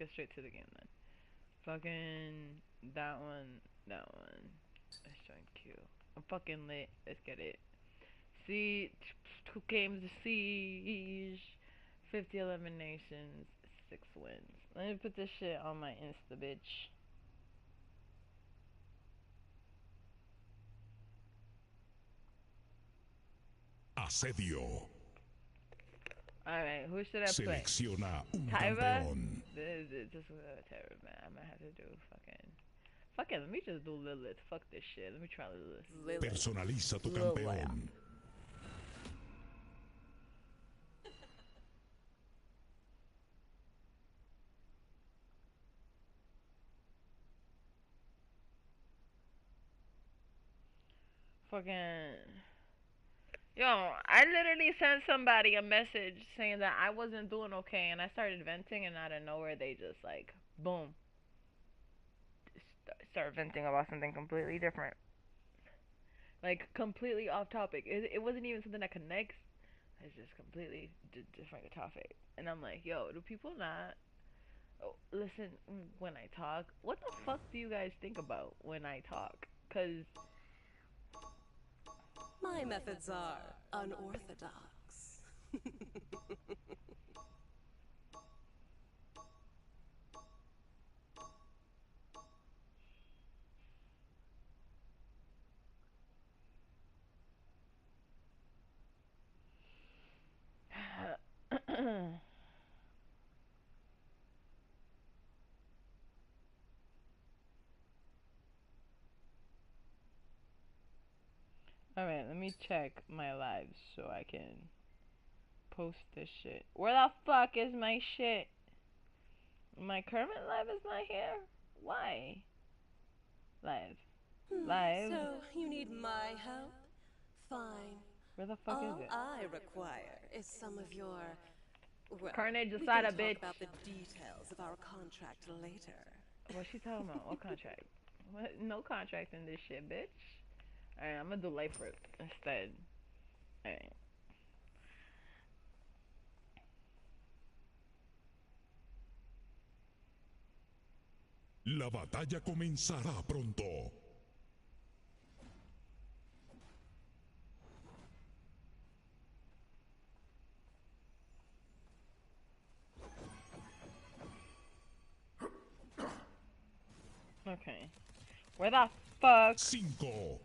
get straight to the game then. Fucking that one, that one. Let's join Q. I'm fucking lit. Let's get it. See, 2 games of siege, 50 eliminations, 6 wins. Let me put this shit on my Insta, bitch. Asedio. Alright, who should I play? Selecciona un Tyra? campeón. Just Tyra, man. I'm gonna have to do fuck it, let me just do Lilith. Fuck this shit. Let me try Lilith. Personaliza tu Lilith. campeón. Fucking. Yo, I literally sent somebody a message saying that I wasn't doing okay, and I started venting, and out of nowhere, they just like, boom, start venting about something completely different. Like, completely off topic. It wasn't even something that connects. It's just completely different topic. And I'm like, yo, do people not listen when I talk? What the fuck do you guys think about when I talk? Because my methods are unorthodox. alright, let me check my lives so I can post this shit. Where the fuck is my shit? My current live is not here? Why? Live. Live. So, you need my help? Fine. Where the fuck All is it? I require is some of your... Well, Carnage we can aside, talk bitch. about the details of our contract later. What's she talking about? What contract? What? No contract in this shit, bitch. Alright, I'm gonna do Lightfoot instead. Alright. La batalla comenzará pronto. Okay. Where the fuck? 5, 4,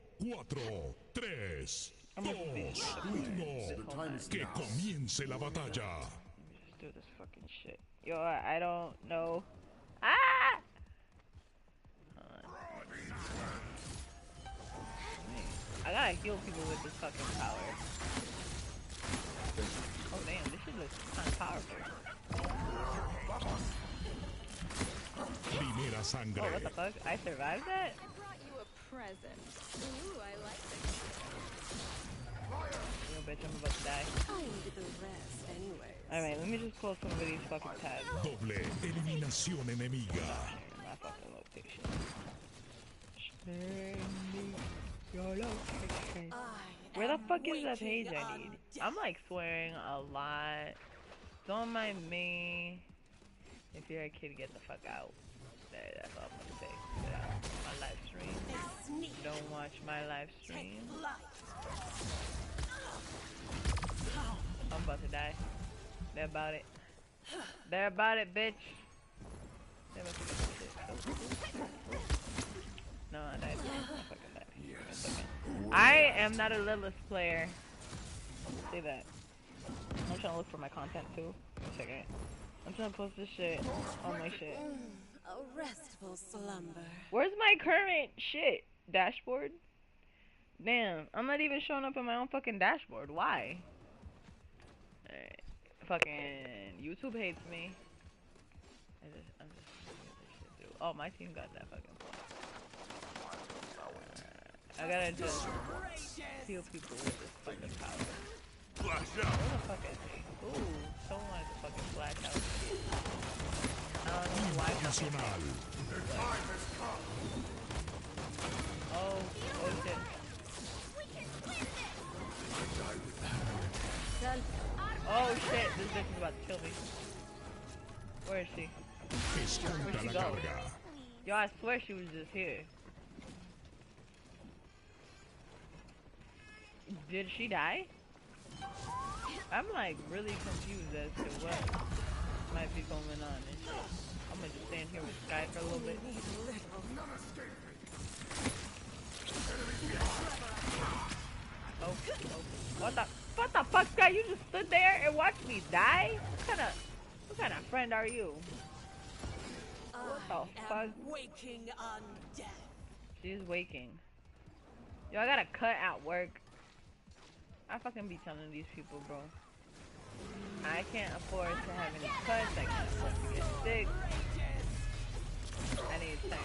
3, 2, 1. Que comience la batalla. Let me just do this fucking shit. Yo, I don't know. Ah! I gotta heal people with this fucking power. Oh damn, this shit looks kinda powerful. Primera sangre. Oh, what the fuck? I survived that? I brought you a present. Ooh, I like this. Yo, bitch, I'm about to die. I needed the rest anyways. Alright, let me just close some of these fucking tabs. Doble eliminación enemiga. My fucking location. Your location. Where the fuck is that page I need? I'm like swearing a lot. Don't mind me. If you're a kid, get the fuck out. That's all I'm gonna say. Get out. My live stream. Don't watch my live stream. I'm about to die. They're about it. They're about it, bitch. They're about to get this shit. No, I died. I fucking died. It's okay. I am not a Lilith player. Say that. I'm trying to look for my content too. Check it. I'm trying to post this shit on my shit. A restful slumber. Where's my current shit? Dashboard? Damn, I'm not even showing up in my own fucking dashboard. Why? Alright. Fucking YouTube hates me. I'm just gonna get this shit through. Oh, my team got that fucking point. I gotta just heal people with this fucking power. Where the fuck is he? Ooh, someone wanted to fucking flash out. I don't know why. Oh shit. Oh shit, this bitch is about to kill me. Where is she? Escolta Where'd she la go? carga. Yo, I swear she was just here. Did she die? I'm like really confused as to what might be going on and shit. I'm gonna just stand here with Sky for a little bit. Oh, what the fuck, Sky? You just stood there and watched me die? What kind of friend are you? What the fuck? Waking on death. She's waking. Yo, I gotta cut at work. I fucking be telling these people, bro. I can't afford to have any cuts. I can't afford to get sick. I need to.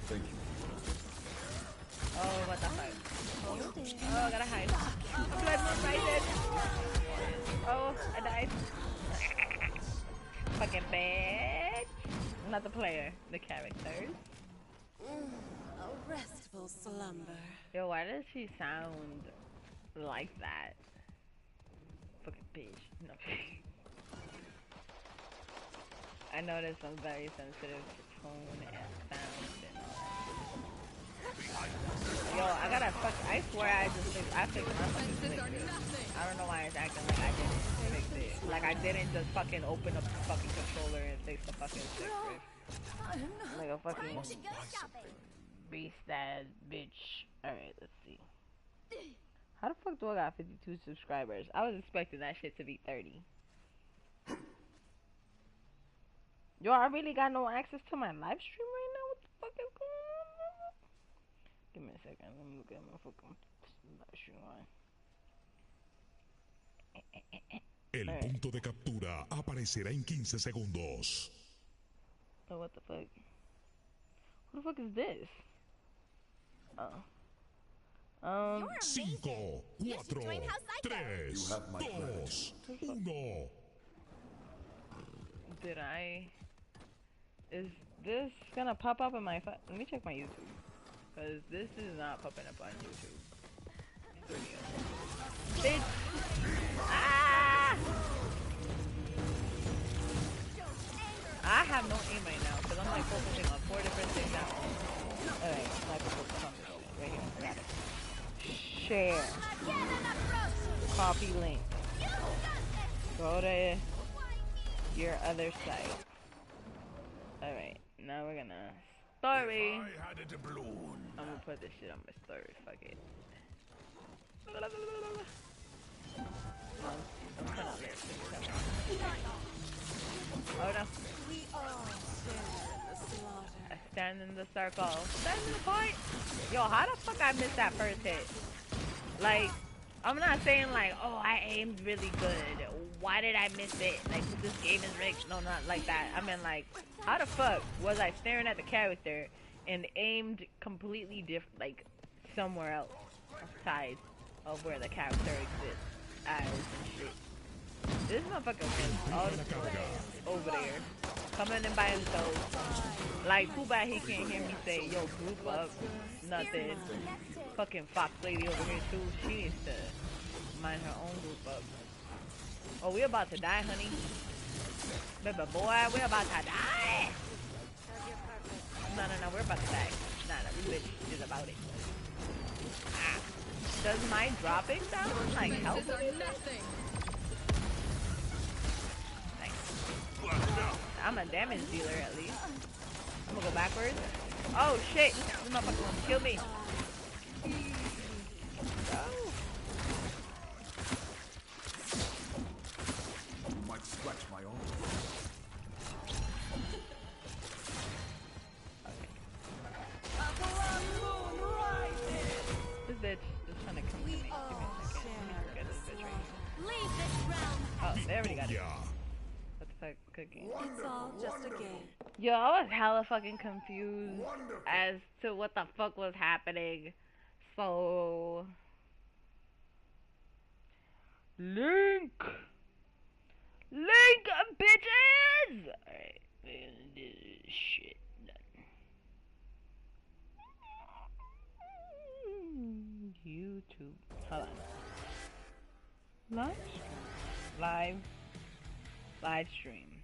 Thank you. Oh, what the fuck? Oh, I gotta hide. I'm blood moonlighted. Oh, I died. Fucking bitch. Not the player, the characters. A restful slumber. Yo, why does she sound like that? Fucking bitch. No. I notice I'm very sensitive to tone and sound and all that. Yo, I gotta I swear I fixed my fucking Switch. I don't know why it's acting like I didn't fix it. Like I didn't just fucking open up the fucking controller and fix the fucking Switch. Like a fucking beast that bitch. Alright, let's see. How the fuck do I got 52 subscribers? I was expecting that shit to be 30. Yo, I really got no access to my live stream right now? What the fuck is going on? Give me a second. Let me look at my fucking live stream line. El punto de captura aparecerá en 15 segundos. Oh, what the fuck? Who the fuck is this? Oh. 5, 4, 3, 2, 1. Did I? Is this gonna pop up in my phone? Let me check my YouTube. Because this is not popping up on YouTube. Bitch! Ah! I have no aim right now because I'm like focusing on 4 different things now. Alright, I'm like focus on this shit. Right here, I got it. Share. Copy link. Go to your other site. Alright, now we're gonna story. I'm gonna put this shit on my story, fuck it. I'm trying to live. Oh no. We all share in the slaughter. I stand in the circle. Stand in the point. Yo, how the fuck I missed that first hit? Like, I'm not saying like, oh, I aimed really good. Why did I miss it? Like, this game is rigged. No, not like that. I mean, like, how the fuck was I staring at the character and aimed completely different, like, somewhere else, aside of where the character exists as and shit. This motherfucker went all the over there, coming in by himself. Like, too bad he can't hear me say, yo, group up. Nothing. Fucking Fox lady over here too. She needs to mind her own group up. Oh, we about to die, honey. Baby boy, we about to die. No, we're about to die. Nah, this bitch is about it. Ah. Does my dropping sound like help? I'm a damage dealer at least. I'm gonna go backwards. Oh shit! This motherfucker wants to kill me. Oh. Might scratch my own. This bitch is trying to come to me. Give me a second. Let me forget this bitch right here. Leave this realm. Oh, they already got it. Yeah. What the fuck, cookie? It's all just a game. Yo, I was hella fucking confused as to what the fuck was happening. So... Link! Link, bitches! Alright, this shit done. YouTube. Hold on. Live stream. Live stream.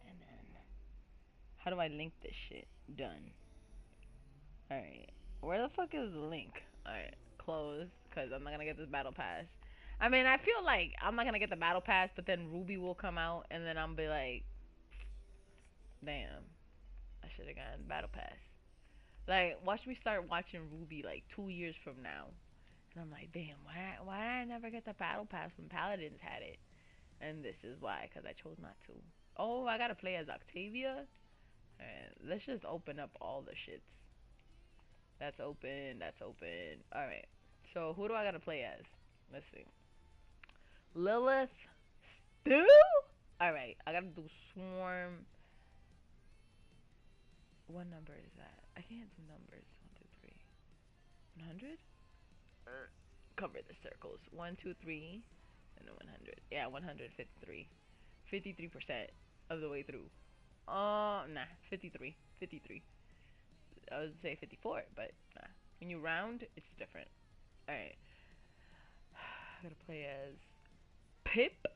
And then... How do I link this shit? Done. Alright. Where the fuck is the link? Alright. Close. Because I'm not going to get this battle pass. I mean, I feel like I'm not going to get the battle pass, but then Ruby will come out, and then I'm be like, damn. I should have gotten battle pass. Like, watch me start watching Ruby, like, 2 years from now. And I'm like, damn, why did I never get the battle pass when Paladins had it? And this is why, because I chose not to. Oh, I got to play as Octavia? Alright, let's just open up all the shits. That's open, that's open. Alright, so who do I got to play as? Let's see. Lilith? Still? Alright, I got to do Swarm. What number is that? I can't do numbers. 1, 2, 3. 100? Cover the circles. 1, 2, 3, and then 100. Yeah, 153. 53% of the way through. Nah, 53. 53. I would say 54, but nah. When you round, it's different. Alright. I'm gonna play as Pip.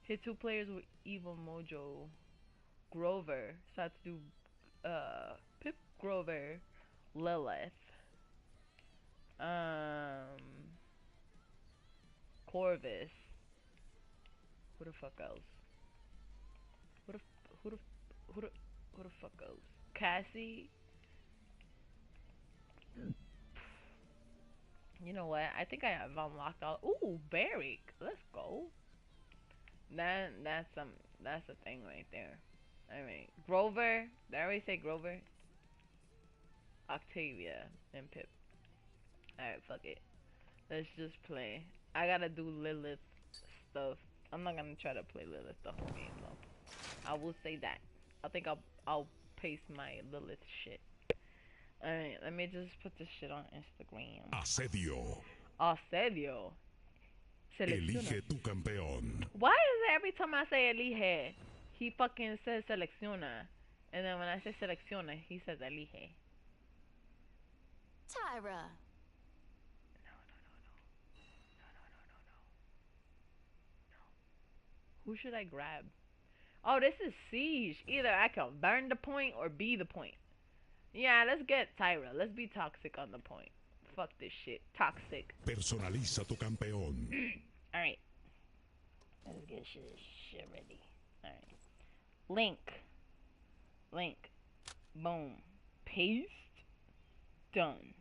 Hit 2 players with Evil Mojo. Grover. So I have to do Pip, Grover, Lilith, Corvus. Who the fuck else? Who the fuck else? Cassie. You know what? I think I have unlocked all. Ooh, Barrick. Let's go. That's a thing right there. Alright, Grover. Did I already say Grover? Octavia and Pip. Alright, fuck it. Let's just play. I gotta do Lilith stuff. I'm not gonna try to play Lilith the whole game though. I will say that. I think I'll paste my Lilith shit. Alright, let me just put this shit on Instagram. Asedio. Asedio. Elige tu campeón. Why is it every time I say elige, he fucking says selecciona, and then when I say selecciona, he says elige? Tyra. Who should I grab? Oh, this is Siege. Either I can burn the point or be the point. Yeah, let's get Tyra. Let's be toxic on the point. Fuck this shit. Toxic. Personaliza tu campeón. Alright. Let's get shit ready. Alright. Link. Boom. Paste. Done.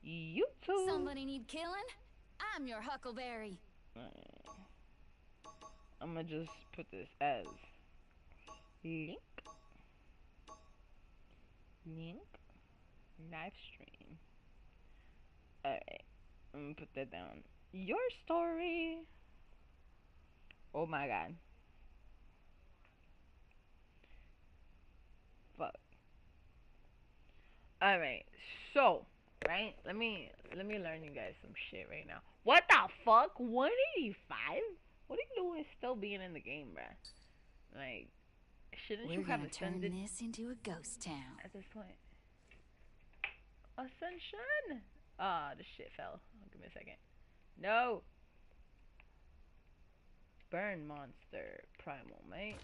YouTube. Somebody need killing? I'm your Huckleberry. I'm gonna just put this as link live stream. Alright, I'm gonna put that down. Your story. Oh my god. Fuck. Alright, so right, let me learn you guys some shit right now. What the fuck? 185? What are you doing still being in the game, bruh? Like, shouldn't you have ascended? We're gonna turn this into a ghost town. At this point. Ascension! Ah, the shit fell. Oh, give me a second. No! Burn Monster Primal, mate.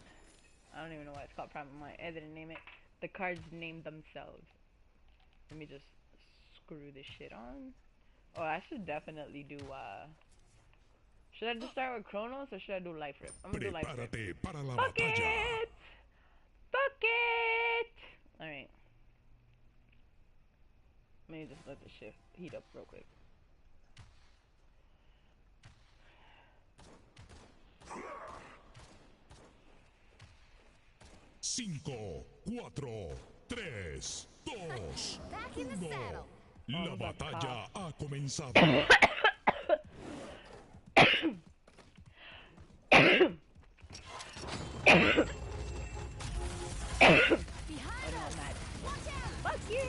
I don't even know why it's called Primal. I didn't name it. The cards named themselves. Let me just screw this shit on. Oh, I should definitely do, should I just start with Chronos or should I do Life Rip? I'm gonna do Life Rip. Para la Fuck batalla. it! Fuck it! Alright. Let me just let the shit heat up real quick. Cinco, 4, 3, 2, Back in the 1. saddle. La batalla ha comenzado. Behind us. Watch out. Fuck you!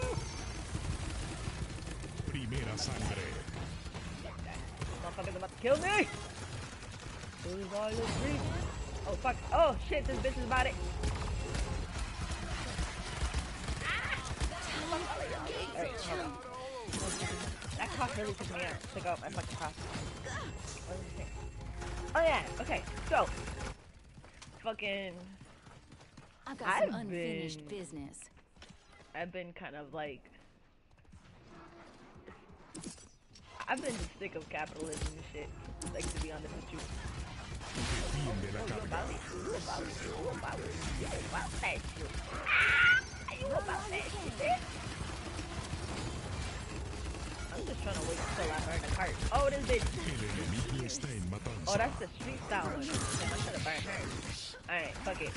Primera sangre. Motherfucker's about to kill me! Who's all this green? Oh fuck. Oh shit, this bitch is about it. Alright, hold on. That cough really took me out. Took out my fucking cough. What was I saying? Oh yeah, okay, so fucking I've got some I've unfinished been- business. I've been kind of like, I've been just sick of capitalism and shit. Like, to be honest with you. Defiende la You carga. about it? You about it? You about it? You about that shit? Ah, you about that shit? I'm just trying to wait until I burn the cart. Oh, this bitch. El enemigo está en Oh, matanza. that's the street style one. Damn, I should have burned her. Alright, fuck it.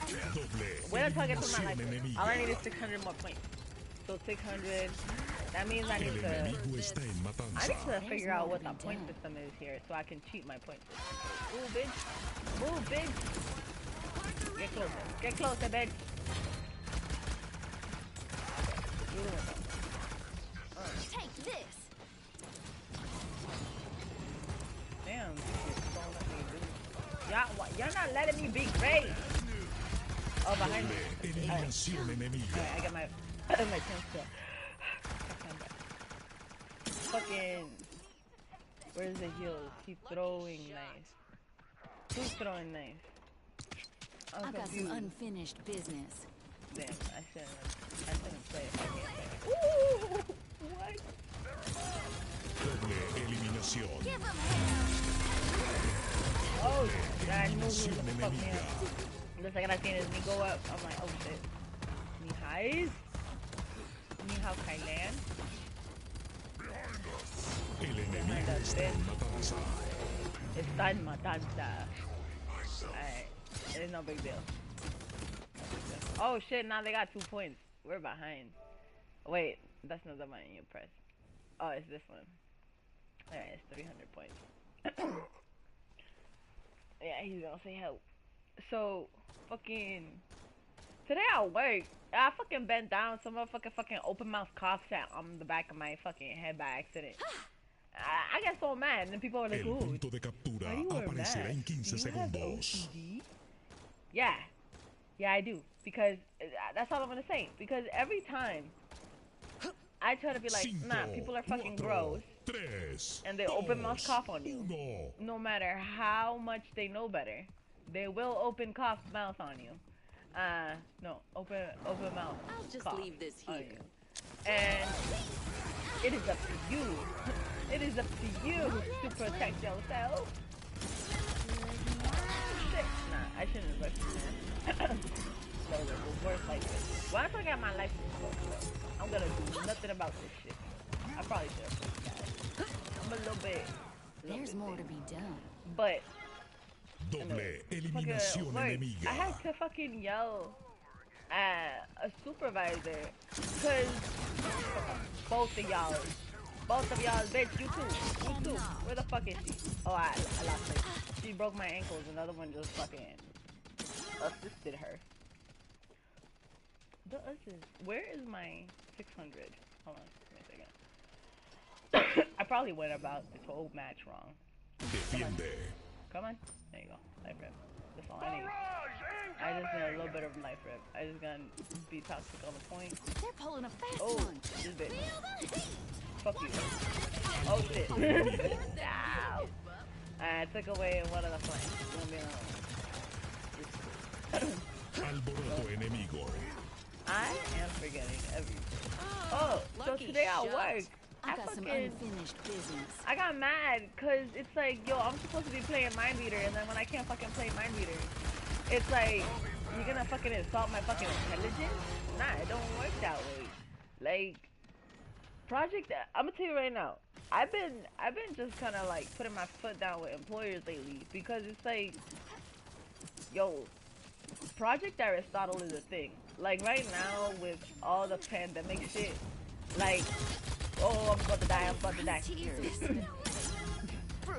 Doble We're target for my eliminación life. All I need enemiga. is 600 more points. So 600. That means I El need to. enemigo está en I matanza. need to figure out what the There's point more to be system is here, so I can cheat my point system. Move, bitch. Move, bitch. Get closer. Get closer, bitch. You the window. Take this. Damn, this shit's so let me do. Y'all not letting me be great. Oh, behind me. Doble eliminación enemiga. Alright, I got my my chance to. Fucking. Where's the heels? He's throwing nice. Who's throwing nice? I'm I've got some confused. unfinished business. Damn, I shouldn't play it. I can't play it. Ooh, what? Doble eliminación. Give 'em hell. Oh, I knew he was Eliminación gonna fuck me enemiga. up. The second I seen his knee go up, I'm like, oh shit. Knee highs? Knee how Kailan? El enemigo está en matanza. Está en matanza. Alright, it's no big deal. Oh shit, now they got 2 points. We're behind. Wait, that's not the button you press. Oh, it's this one. Alright, it's 300 points. Yeah, he's gonna say help. So, fucking... Today at work, I fucking bent down. Some motherfucking fucking open mouth cough sat on the back of my fucking head by accident. I got so mad, and then people were like, El "Ooh, punto de captura why you were aparecerá mad? en 15 Do you have segundos. OCD?" Yeah, I do. Because that's all I'm gonna say. Because every time I try to be like, nah, Cinco, people are fucking cuatro, gross, tres, and they open mouth dos, cough on you. uno. No matter how much they know better, they will open cough mouth on you. No, open mouth. I'll just cough leave this on here. you. And it is up to you. It is up to you to protect yourself. Shit. Nah, I shouldn't have rushed it. No, the reverse life risk. Once I got my life risk, I'm gonna do nothing about this shit. I probably should have pushed that. I'm a little bit. There's more to be done. But Doble fucking eliminación work, enemiga. I had to fucking yell at a supervisor because both of y'all, bitch, you too. Where the fuck is she? Oh, I lost her. She broke my ankles. Another one just fucking assisted her. The assist. Where is my 600? Hold on, wait a second. I probably went about this whole match wrong. Defiende. Come on. There you go. Life rip. That's all I need. I just need a little bit of life rip. I just gotta be toxic on the point. They're pulling a fast Oh, one. this bitch. Feel the heat. Fuck you. Oh shit. Ow. I took away one of the flanks. Alboroto enemigo. I am forgetting everything. Oh, so lucky today at shot. work, I've got some unfinished business. I got mad because it's like, yo, I'm supposed to be playing Mindbeater, and then when I can't fucking play Mindbeater, it's like, you're gonna fucking insult my fucking intelligence? Nah, it don't work that way. Like, I'm gonna tell you right now, I've been just kind of like putting my foot down with employers lately because it's like, yo, Project Aristotle is a thing. Like right now with all the pandemic shit, like, oh, I'm about to die.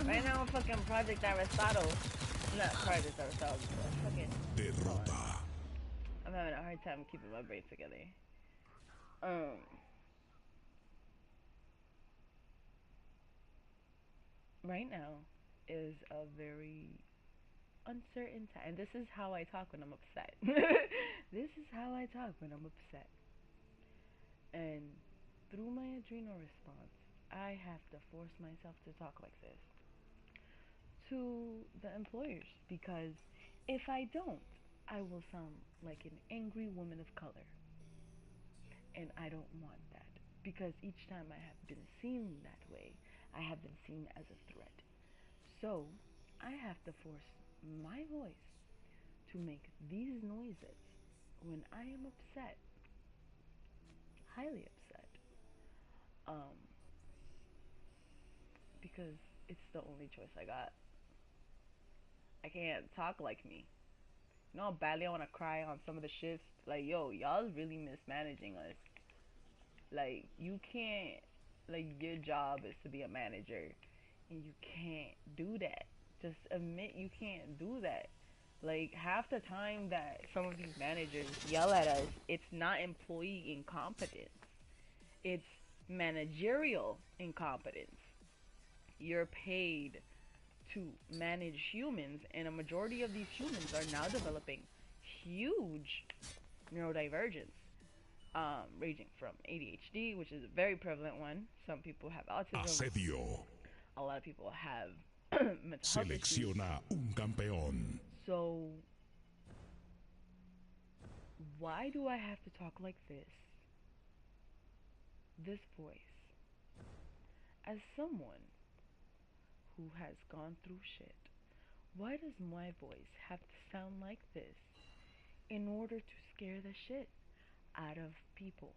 Right now, fucking Project Aristotle. Not Project Aristotle. Fucking. Derrota. I'm having a hard time keeping my brain together. Right now is a very uncertain time. This is how I talk when I'm upset. This is how I talk when I'm upset. And through my adrenal response, I have to force myself to talk like this to the employers, because if I don't, I will sound like an angry woman of color. And I don't want that. Because each time I have been seen that way, I have been seen as a threat. So, I have to force my voice to make these noises when I am upset. Highly upset. Um, because it's the only choice I got. I can't talk like me. You know how badly I want to cry on some of the shifts? Like, yo, y'all's really mismanaging us. Like, you can't, like, your job is to be a manager, and you can't do that. Just admit you can't do that. Like, half the time that some of these managers yell at us, it's not employee incompetence, it's managerial incompetence. You're paid to manage humans, and a majority of these humans are now developing huge neurodivergence, ranging from ADHD, which is a very prevalent one. Some people have autism. Asedio. A lot of people have mental health issues. Selecciona un campeón. So, why do I have to talk like this? This voice. As someone who has gone through shit, why does my voice have to sound like this in order to scare the shit out of people?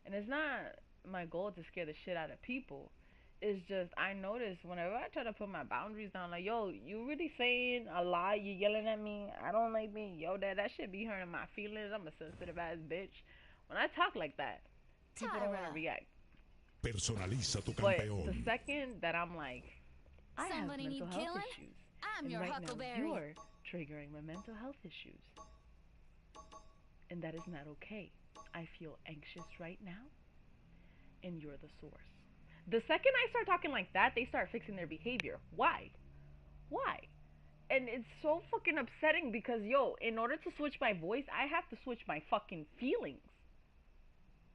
And it's not my goal to scare the shit out of people. It's just I notice whenever I try to put my boundaries down, like, yo, you really saying a lie? You yelling at me? I don't like being yelled at. That shit be hurting my feelings. I'm a sensitive ass bitch. When I talk like that, people don't want to react. Personaliza tu But campeón. the second that I'm like, I have Somebody mental need health killing? issues, I'm and your right now huckleberry. you're triggering my mental health issues, and that is not okay. I feel anxious right now, and you're the source. The second I start talking like that, they start fixing their behavior. Why? Why? And it's so fucking upsetting because, yo, in order to switch my voice, I have to switch my fucking feelings.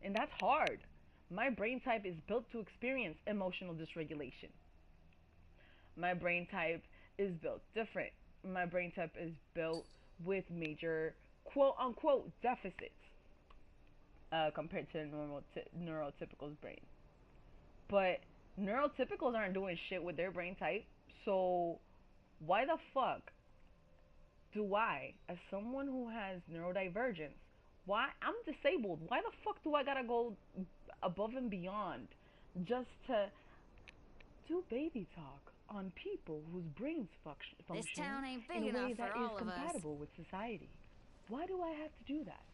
And that's hard. My brain type is built to experience emotional dysregulation. My brain type is built different. My brain type is built with major quote unquote deficits compared to neurotypical's brain. But neurotypicals aren't doing shit with their brain type. So why the fuck do I, as someone who has neurodivergence, why I'm disabled? Why the fuck do I gotta go above and beyond just to do baby talk on people whose brains function This town ain't big in a way enough that for is all of us. compatible with society? Why do I have to do that?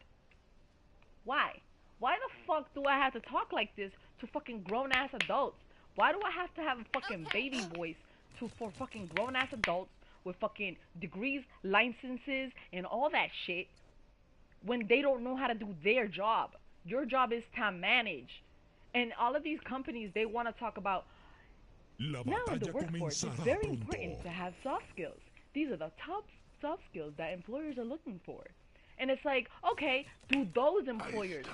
Why? Why the fuck do I have to talk like this to fucking grown ass adults? Why do I have to have a fucking baby voice for fucking grown ass adults with fucking degrees, licenses, and all that shit when they don't know how to do their job? Your job is to manage. And all of these companies, they want to talk about La now in the batalla workforce, it's comenzará very pronto. important to have soft skills. These are the top soft skills that employers are looking for. And it's like, okay, do those employers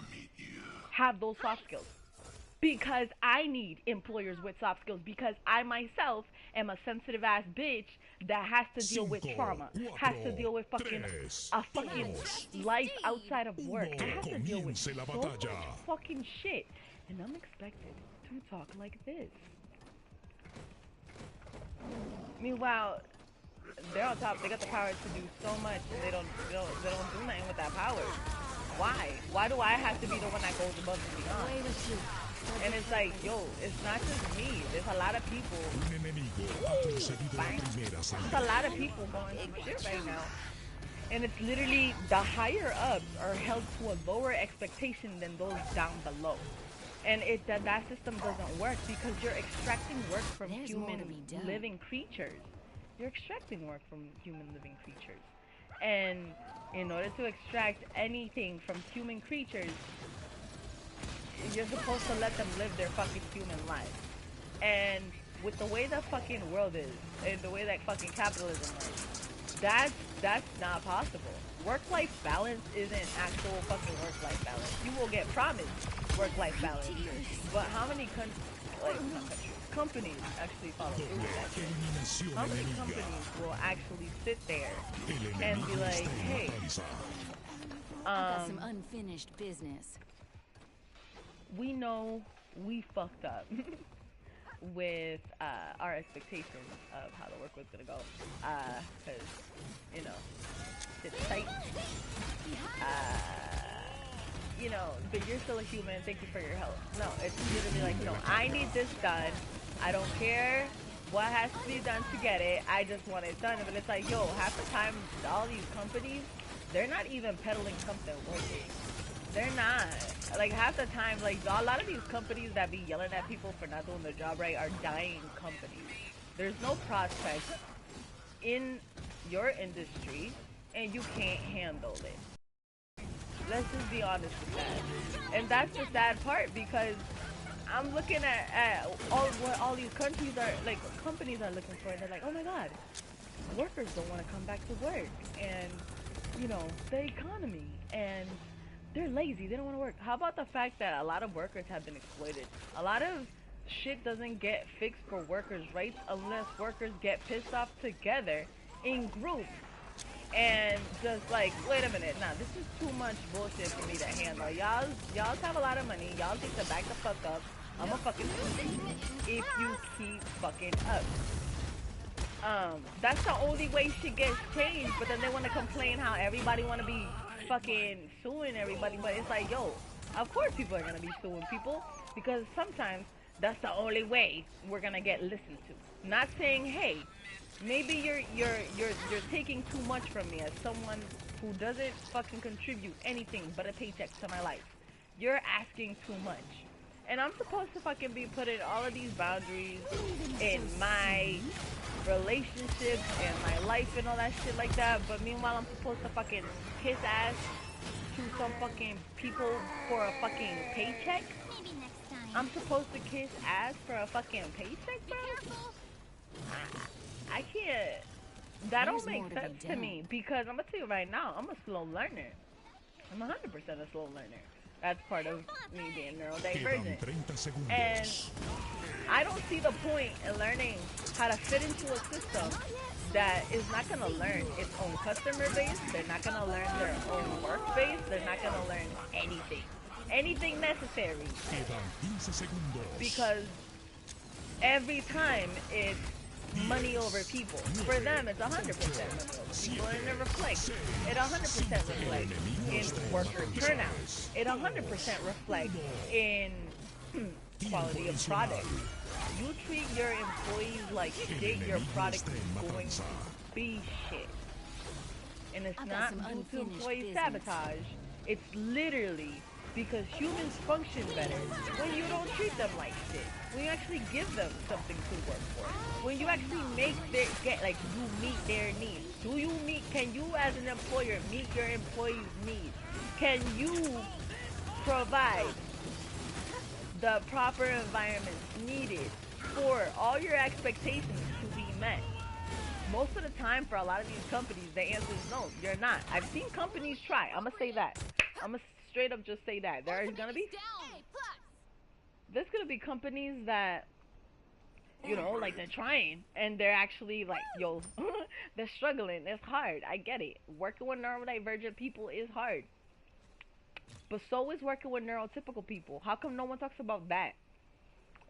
have those soft skills? Because I need employers with soft skills, because I myself am a sensitive ass bitch that has to deal with trauma, has to deal with fucking a fucking life outside of work. I have to deal with so much fucking shit, and I'm expected to talk like this. Meanwhile, they're on top. They got the power to do so much, and they don't do nothing with that power. Why? Why do I have to be the one that goes above and beyond? And it's like, yo, it's not just me. There's a lot of people. Un enemigo ha conseguido la primera There's sangre. a lot of people going through shit right now. And it's literally the higher ups are held to a lower expectation than those down below. And that system doesn't work because you're extracting work from There's more to human be done. living creatures. You're extracting work from human living creatures. And in order to extract anything from human creatures, you're supposed to let them live their fucking human life. And with the way the fucking world is, and the way that fucking capitalism works, that's not possible. Work-life balance isn't actual fucking work-life balance. You will get promised work-life balance, but how many like not countries, companies actually follow through with that shit. Eliminación How many enemiga. companies will actually sit there El and be enemigo like, está en hey, matanza. I've got some unfinished business. we know we fucked up with our expectations of how the work was gonna go, because you know shit's tight. You know, but you're still a human. Thank you for your help. No, it's literally like, no, I need this done. I don't care what has to be done to get it. I just want it done. But it's like, yo, half the time, all these companies, they're not even peddling something worth it. They're not. Like, half the time, like, a lot of these companies that be yelling at people for not doing their job right are dying companies. There's no prospect in your industry, and you can't handle it. Let's just be honest with that. And that's the sad part, because I'm looking at what all these countries are, like, companies are looking for, and they're like, oh my god, workers don't want to come back to work, and, you know, the economy, and they're lazy, they don't want to work. How about the fact that a lot of workers have been exploited? A lot of shit doesn't get fixed for workers' rights unless workers get pissed off together in groups and just like, wait a minute, nah, this is too much bullshit for me to handle. Y'all have a lot of money. Y'all need to back the fuck up. I'ma fucking sue you if you keep fucking up. That's the only way shit gets changed. But then they want to complain how everybody want to be fucking suing everybody. But it's like, yo, of course people are gonna be suing people, because sometimes that's the only way we're gonna get listened to. Not saying, hey, maybe you're taking too much from me as someone who doesn't fucking contribute anything but a paycheck to my life. You're asking too much. And I'm supposed to fucking be putting all of these boundaries in my relationships and my life and all that shit like that. But meanwhile, I'm supposed to fucking kiss ass to some fucking people for a fucking paycheck? Maybe next time. I'm supposed to kiss ass for a fucking paycheck, bro? I can't. That don't make sense to me, because I'm gonna tell you right now, I'm a slow learner. I'm 100% a slow learner. That's part of me being neurodivergent. And I don't see the point in learning how to fit into a system that is not gonna learn its own customer base. They're not gonna learn their own work base. They're not gonna learn anything necessary. Because every time it's money over people. For them, it's 100% money over people, and it reflects. It 100% reflects in worker turnout. It 100% reflects in quality of product. You treat your employees like shit, your product is going to be shit. And it's not due to employee sabotage. It's literally because humans function better when you don't treat them like shit. When you actually give them something to work for. When you actually make their you meet their needs. Can you as an employer meet your employees' needs? Can you provide the proper environments needed for all your expectations to be met? Most of the time, for a lot of these companies, the answer is no, you're not. I've seen companies try. I'm gonna say that. I'm gonna straight up just say that. There's gonna be companies that, you know, like, they're trying, and they're actually like, yo, they're struggling. It's hard. I get it. Working with neurodivergent people is hard. But so is working with neurotypical people. How come no one talks about that?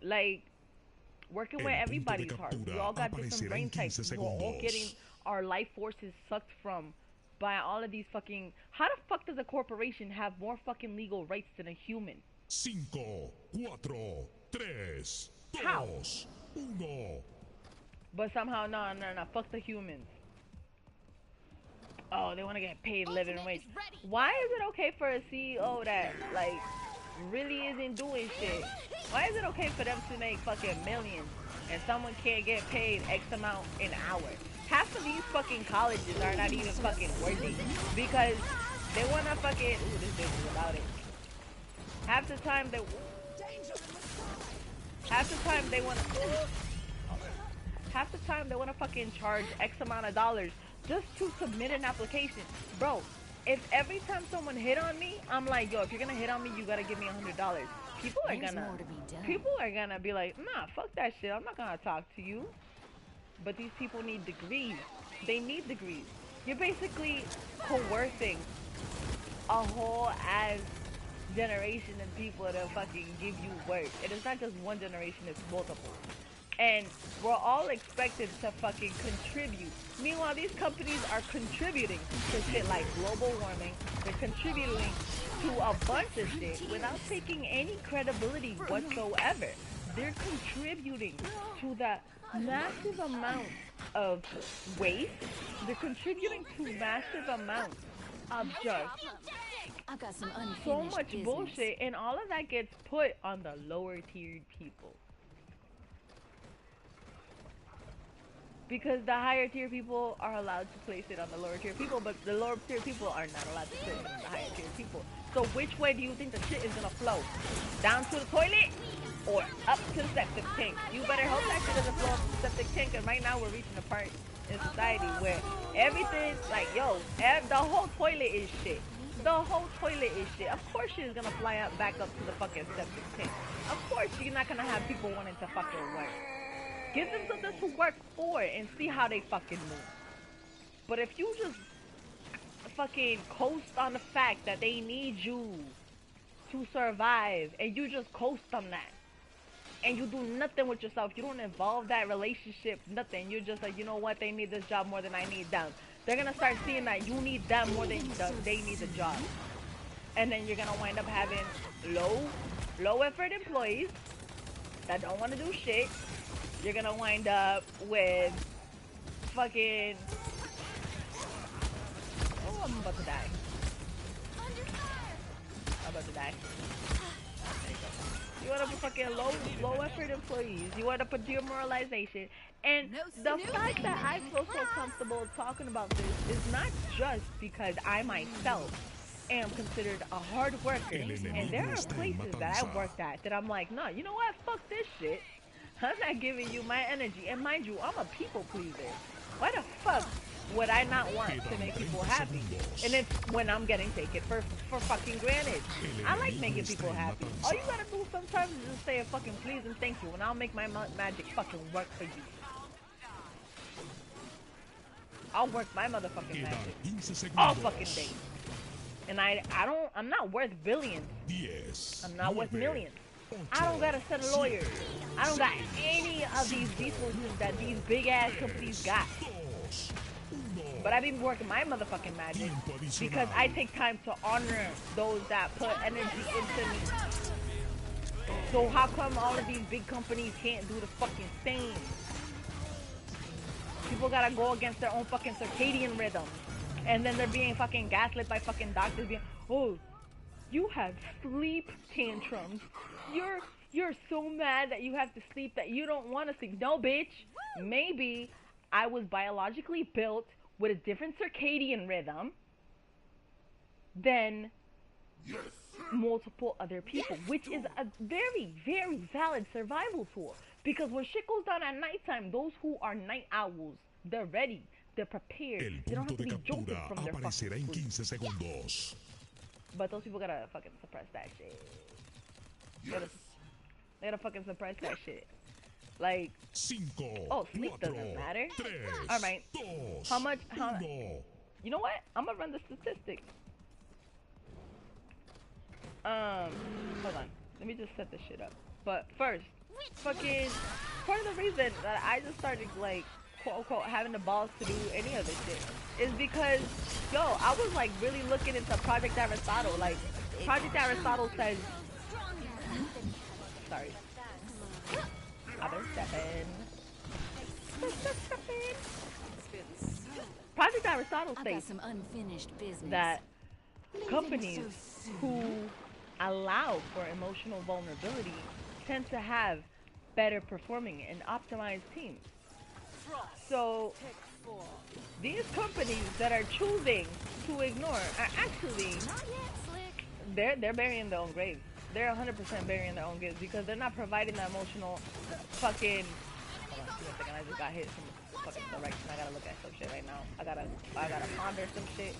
Like, working with everybody's hard. We all got different brain types. We're all getting our life forces sucked from by all of these fucking... How the fuck does a corporation have more fucking legal rights than a human? 5, 4, 3, 2, How? 1. But somehow, no, fuck the humans. Oh, they want to get paid living wage. Why is it okay for a CEO that, like, really isn't doing shit? Why is it okay for them to make fucking millions and someone can't get paid X amount an hour? Half of these fucking colleges are not even fucking worthy because they want to fucking... Ooh, this bitch is about it. Half the time they want to fucking charge X amount of dollars just to submit an application. Bro, if every time someone hit on me, I'm like, yo, if you're gonna hit on me, you gotta give me $100. people are There's gonna more to be done. be like, nah, fuck that shit. I'm not gonna talk to you. But these people need degrees. They need degrees. You're basically coercing a whole ass generation of people to fucking give you work. And it's not just one generation, it's multiple. And we're all expected to fucking contribute. Meanwhile, these companies are contributing to shit like global warming. They're contributing to a bunch of shit without taking any credibility whatsoever. They're contributing to that massive amount of waste. They're contributing to massive amounts of just I've got some unfinished so much business. bullshit, and all of that gets put on the lower tiered people. Because the higher tier people are allowed to place it on the lower tier people, but the lower tier people are not allowed to place it on the higher tier people. So which way do you think the shit is gonna flow? Down to the toilet or up to the septic tank? You better hope that shit doesn't flow up to the septic tank, and right now we're reaching a part in society where everything, like, yo, the whole toilet is shit. The whole toilet is shit. Of course shit is gonna fly up back up to the fucking septic tank. Of course you're not gonna have people wanting to fucking work. Give them something to work for and see how they fucking move. But if you just fucking coast on the fact that they need you to survive, and you just coast on that, and you do nothing with yourself, you don't involve that relationship, nothing, you're just like, you know what, they need this job more than I need them. They're gonna start seeing that you need them more than they need the job. And then you're gonna wind up having low effort employees that don't want to do shit. You're gonna wind up with fucking... Oh, I'm about to die. I'm about to die. There you go. You end up with fucking low effort employees. You end up with demoralization. And the fact that I feel so comfortable talking about this is not just because I myself am considered a hard worker. And there are places that I worked at that I'm like, no, you know what? Fuck this shit. I'm not giving you my energy. And mind you, I'm a people pleaser. Why the fuck would I not want to make people happy? And it's when I'm getting taken for fucking granted. I like making people happy. All you gotta do sometimes is just say a fucking please and thank you, and I'll make my magic fucking work for you. I'll work my motherfucking magic all fucking day. And I'm not worth billions. I'm not worth millions. I don't gotta send lawyers. I don't got any of these resources that these big ass companies got. But I've been working my motherfucking magic because I take time to honor those that put energy into me. So how come all of these big companies can't do the fucking same? People gotta go against their own fucking circadian rhythm. And then they're being fucking gaslit by fucking doctors being, oh, you have sleep tantrums. You're so mad that you have to sleep that you don't want to sleep. No, bitch. Maybe I was biologically built with a different circadian rhythm than multiple other people, which is a very, very valid survival tool. Because when shit goes down at nighttime, those who are night owls, they're ready, they're prepared. They don't have to be jolted from their fucking sleep. But those people gotta fucking suppress that shit. They gotta fucking suppress that shit. Like, oh, sleep doesn't matter. All right, how much? You know what? I'm gonna run the statistics. Hold on. Let me just set this shit up. But first, fucking part of the reason that I just started like quote unquote having the balls to do any of this shit is because yo, I was like really looking into Project Aristotle. Like Project Aristotle says, sorry, other stepping. Project Aristotle states some unfinished business. that companies who allow for emotional vulnerability tend to have better performing and optimized teams. So these companies that are choosing to ignore are actually they're burying their own graves. They're 100% burying their own graves because they're not providing the emotional fucking. Hold on, give me a second. I just got hit from the fucking direction. I gotta look at some shit right now. I gotta ponder some shit.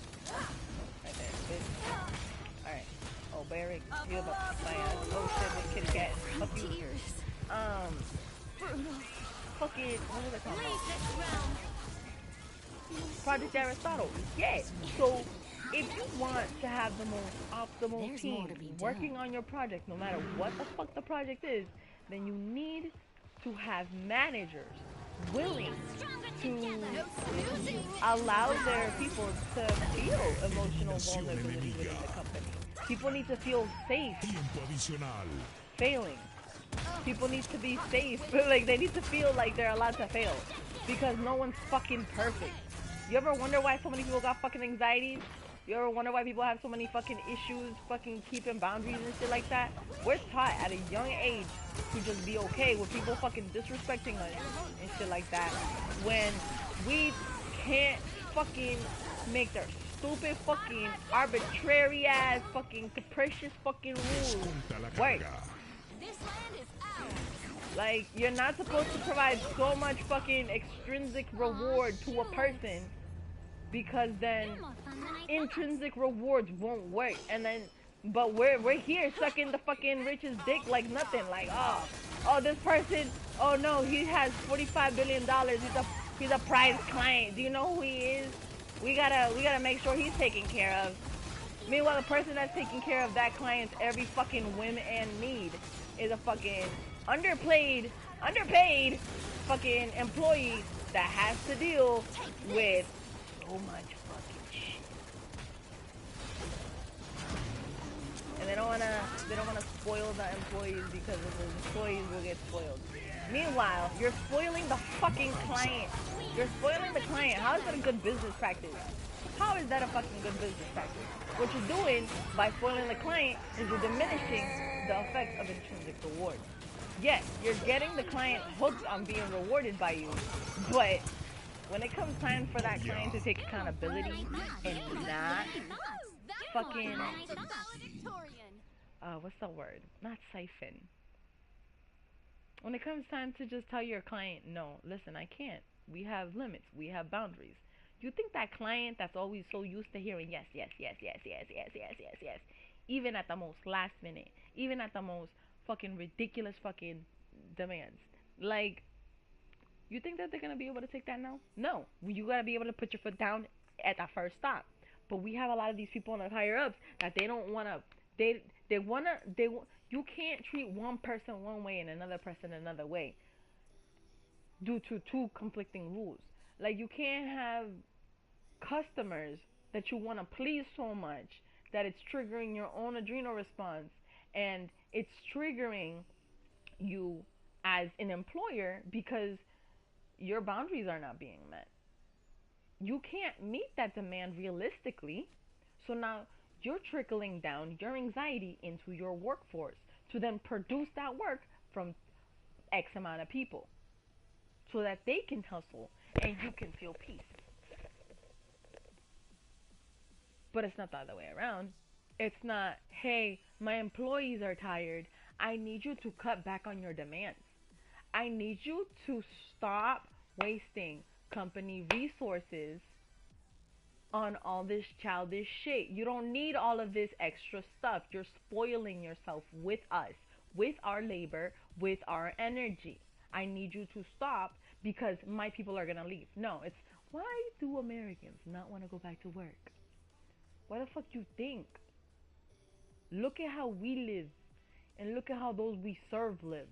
Right there, bitch. Alright. Oh, Barrick, you have a plan. Oh shit, this kitty cat. Fuck you. Tears. Fucking, what was it called? Project Aristotle. Yeah. So, if you want to have the most optimal There's more team to be working done. on your project, no matter what the fuck the project is, then you need to have managers willing to allow their people to feel emotional vulnerability within the company. People need to feel safe Tiempo adicional. failing. People need to be safe. Like, they need to feel like they're allowed to fail. Because no one's fucking perfect. You ever wonder why so many people got fucking anxieties? You ever wonder why people have so many fucking issues fucking keeping boundaries and shit like that? We're taught at a young age to just be okay with people fucking disrespecting us and shit like that. When we can't fucking make their stupid fucking arbitrary ass fucking capricious fucking rules Desconta la work. carga. This land is ours. Like, you're not supposed to provide so much fucking extrinsic reward to a person, because then intrinsic rewards won't work. And then, but we're here sucking the fucking richest dick like nothing. Like, oh, this person, oh no, he has $45 billion. He's a prize client. Do you know who he is? We gotta make sure he's taken care of. Meanwhile, the person that's taking care of that client's every fucking whim and need is a fucking underpaid fucking employee that has to deal with so much fucking shit. And they don't wanna spoil the employees, because if the employees will get spoiled. Meanwhile, you're spoiling the fucking client. You're spoiling the client. How is that a good business practice? How is that a fucking good business practice? What you're doing by spoiling the client is you're diminishing the effect of intrinsic reward. Yes, you're getting the client hooked on being rewarded by you, but when it comes time for that client to take accountability and not fucking, what's the word? Not siphon. When it comes time to just tell your client, no, listen, I can't. We have limits. We have boundaries. You think that client that's always so used to hearing yes, yes, yes, yes, yes, yes, yes, yes, yes, even at the most last minute, even at the most fucking ridiculous fucking demands, like, you think that they're gonna be able to take that now? No. You gotta be able to put your foot down at that first stop. But we have a lot of these people on the higher ups that they don't wanna. You can't treat one person one way and another person another way due to two conflicting rules. Like, you can't have customers that you want to please so much that it's triggering your own adrenal response, and it's triggering you as an employer because your boundaries are not being met. You can't meet that demand realistically, so now you're trickling down your anxiety into your workforce to then produce that work from X amount of people so that they can hustle and you can feel peace. But it's not the other way around. It's not, hey, my employees are tired. I need you to cut back on your demands. I need you to stop wasting company resources on all this childish shit. You don't need all of this extra stuff. You're spoiling yourself with us, with our labor, with our energy. I need you to stop because my people are gonna leave. No, it's, why do Americans not want to go back to work? Why the fuck you think? Look at how we live, and look at how those we serve live.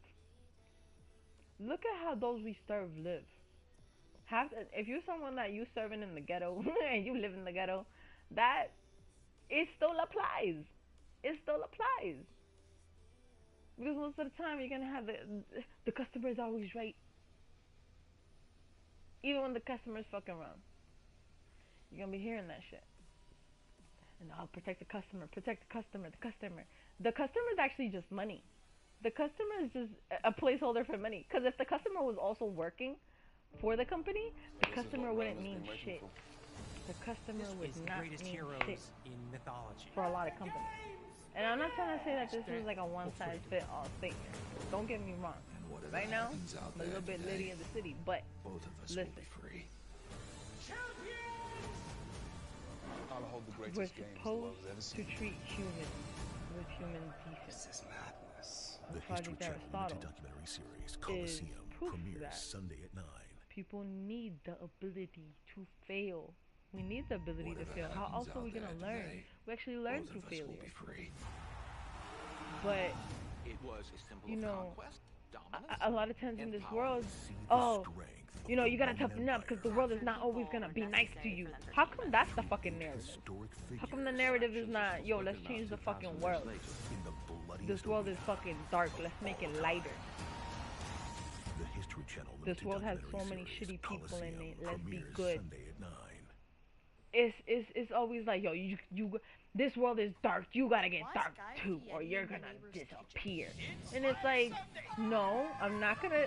Look at how those we serve live. If you're someone that you serving in the ghetto and you live in the ghetto, that it still applies. It still applies. Because most of the time you're gonna have the customer is always right, even when the customer is fucking wrong. You're gonna be hearing that shit. And I'll protect the customer, protect the customer, the customer. The customer is actually just money. The customer is just a placeholder for money. Because if the customer was also working for the company, the customer wouldn't mean shit. The customer would not mean shit in mythology. for a lot of companies. And I'm not trying to say that this is like a one-size-fits-all statement. Don't get me wrong. Right now, I'm a little bit litty in the city, but listen. proud to hold the we're greatest game the world supposed has ever to seen. treat humans with human This decent. is madness. The History Project Channel Aristotle limited documentary series is Coliseum proof of premieres that. Sunday at 9. People need the ability to fail. We need the ability to fail. How else are we gonna learn? We actually learn through failure. But It was a symbol you of know, conquest, dominance, a lot of times in this and world, See the oh, strength of you know, the you gotta Roman toughen up because the Empire. world is not always gonna be nice to you. How come that's the fucking narrative? Historic How come the figures narrative is not, yo, let's change the fucking world. in the bloodiest This world arena. is fucking dark. Let's make it lighter. The History Channel This limited world has so documentary many series shitty people in Coliseum it. Let's be premieres good. Sunday at 9. It's always like, yo, you this world is dark. You gotta get dark too, or you're gonna disappear. And it's like, no, I'm not gonna.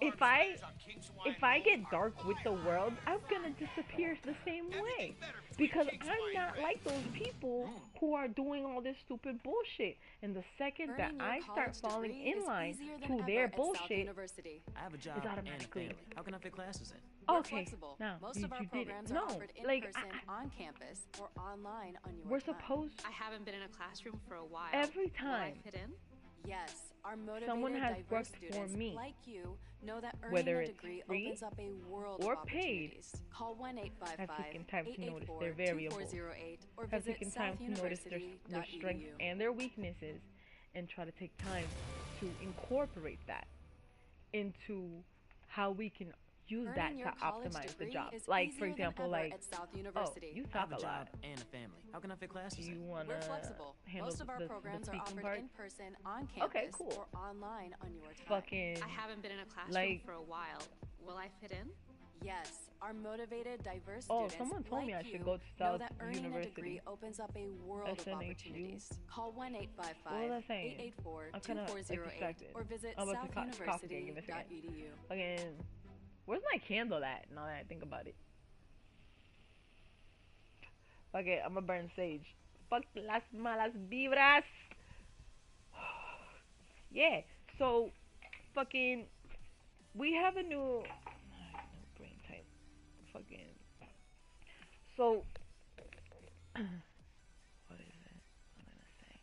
If I get dark with the world, I'm gonna disappear the same way, because I'm not like those people who are doing all this stupid bullshit. And the second that I start falling in line to their bullshit, I have a job it's and a automatically. family. How can I fit classes in? We're Okay, flexible. now Most you of our did it. programs are No, offered in like person, on campus, or online on your we're time. supposed I haven't been in a classroom for a while. every Will I time. fit in? Yes, our motivated, Someone has diverse worked for students me, like you know that earning whether a it's degree free opens up a world or of paid. opportunities. Call Have taken time to notice their variables. 1-855-884-2408 or Have visit taken time to notice their strengths southuniversity.edu. and their weaknesses, and try to take time to incorporate that into how we can use that Earning to your college optimize the degree job. is Like, for easier than example, ever like, at South oh, University. you I have talk a a lot. job and a family. How can I fit Do classes you in? want to We're flexible. handle Most of our the programs are speaking offered part? in person, on campus, Okay, cool. or online on your time. Fucking, I haven't been in a classroom like- for a while. Will I fit in? Yes, our motivated, diverse Oh, students someone told me like I should you go to know South that earning a University. degree opens up a world of SNHU. opportunities. Call What was I saying? 1-855-884-2408 distracted. or visit I'm about to cough again. Give me a second. southuniversity.edu. fucking, where's my candle at? Now that I think about it. Fuck it, I'm gonna burn sage. Fuck las malas vibras. Yeah, so fucking, we have a new brain type. Fucking, so what is it? I'm gonna say.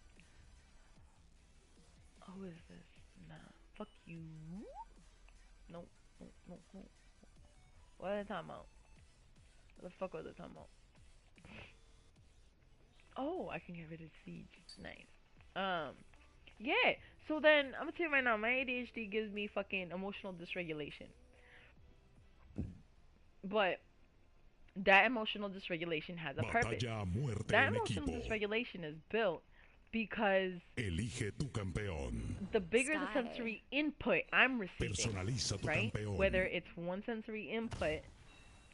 Who is this? Nah, fuck you. No, no, no, no. What are they talking about? What the fuck are they talking about? Oh, I can get rid of siege. Nice. Yeah. So then, I'm gonna tell you right now, my ADHD gives me fucking emotional dysregulation. But that emotional dysregulation has a purpose. Batalla a muerte That en emotional equipo. dysregulation is built because Elige tu campeón. the bigger the Style. sensory input I'm receiving, Personaliza tu right? campeón. Whether it's one sensory input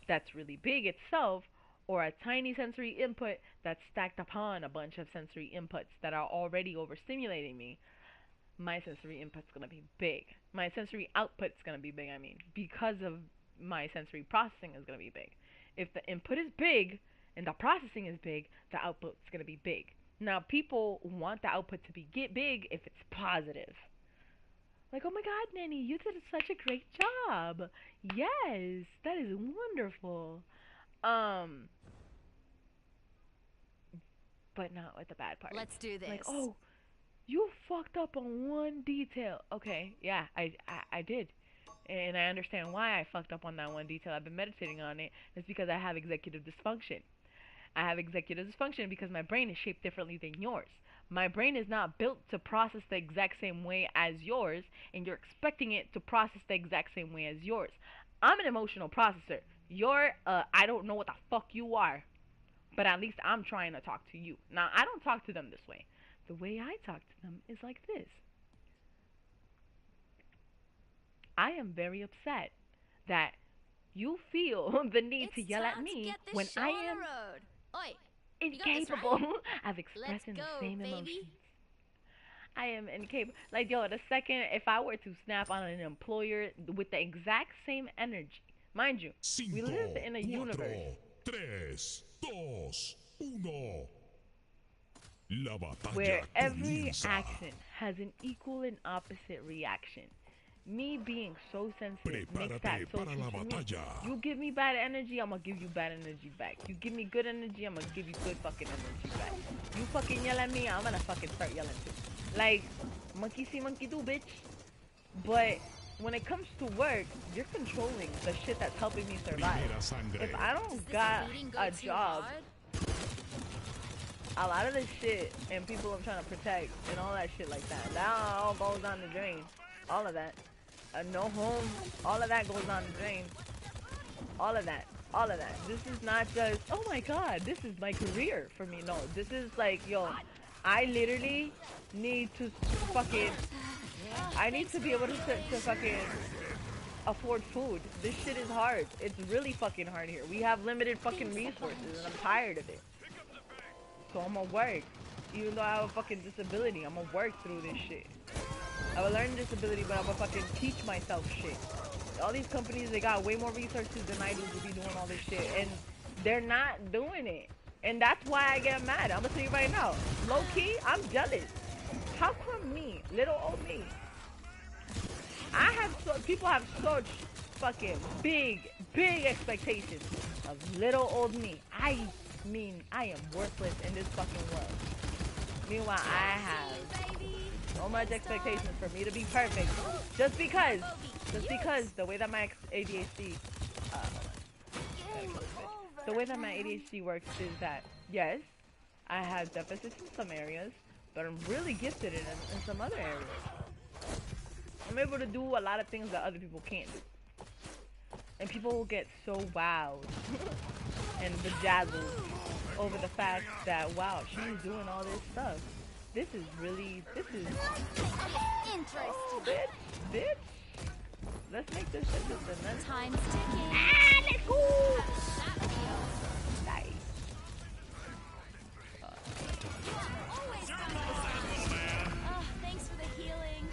that's really big itself, or a tiny sensory input that's stacked upon a bunch of sensory inputs that are already overstimulating me, my sensory input's gonna be big. My sensory output's gonna be big, I mean, because of my sensory processing is gonna be big. If the input is big and the processing is big, the output's gonna be big. Now, people want the output to be big if it's positive. Like, oh my god, Nanny, you did such a great job. Yes, that is wonderful. But not with the bad part. Let's do this. Like, oh, you fucked up on one detail. Okay, yeah, I did. And I understand why I fucked up on that one detail. I've been meditating on it. It's because I have executive dysfunction. I have executive dysfunction because my brain is shaped differently than yours. My brain is not built to process the exact same way as yours, and you're expecting it to process the exact same way as yours. I'm an emotional processor. You're, I don't know what the fuck you are, but at least I'm trying to talk to you. Now, I don't talk to them this way. The way I talk to them is like this. I am very upset that you feel the need to yell at me when I am Oi, incapable of let's expressing go, the same baby. emotions. I am incapable. Like, yo, the second, if I were to snap on an employer with the exact same energy, mind you, we Cinco, live in a universe. 4, 3, 2, 1. La batalla Where every comienza. action has an equal and opposite reaction. me being so sensitive makes that Prepárate so para la true to me. batalla. You give me bad energy, I'm gonna give you bad energy back. You give me good energy, I'm gonna give you good fucking energy back. You fucking yell at me, I'm gonna fucking start yelling too. Like, monkey see, monkey do, bitch. But when it comes to work, you're controlling the shit that's helping me survive. Primera sangre. If I don't got a job, a lot of this shit and people I'm trying to protect and all that shit like that, that all goes down the drain. All of that. No home, all of that goes down the drain. All of that. All of that. This is not just, oh my god, this is my career for me. No, this is like, yo, I literally need to fucking, I need to be able to fucking afford food. This shit is hard. It's really fucking hard here. We have limited fucking resources and I'm tired of it. So I'm gonna work. Even though I have a fucking disability, I'm gonna work through this shit. I have a learning disability, but I'm gonna fucking teach myself shit. All these companies, they got way more resources than I do to be doing all this shit. And they're not doing it. And that's why I get mad. I'm gonna tell you right now. Low key, I'm jealous. How come me, little old me? People have such fucking big expectations of little old me. I mean, I am worthless in this fucking world. Meanwhile, I have so much expectations for me to be perfect. Just because the way that my ADHD, the way that my ADHD works is that, yes, I have deficits in some areas, but I'm really gifted in some other areas. I'm able to do a lot of things that other people can't do. And people will get so wowed and bedazzled over the fact that, wow, she's doing all this stuff. This is interesting. Oh, bitch. Let's make this interesting. Then. Time's ticking. Ah, let's go. Nice. Thanks for the healing.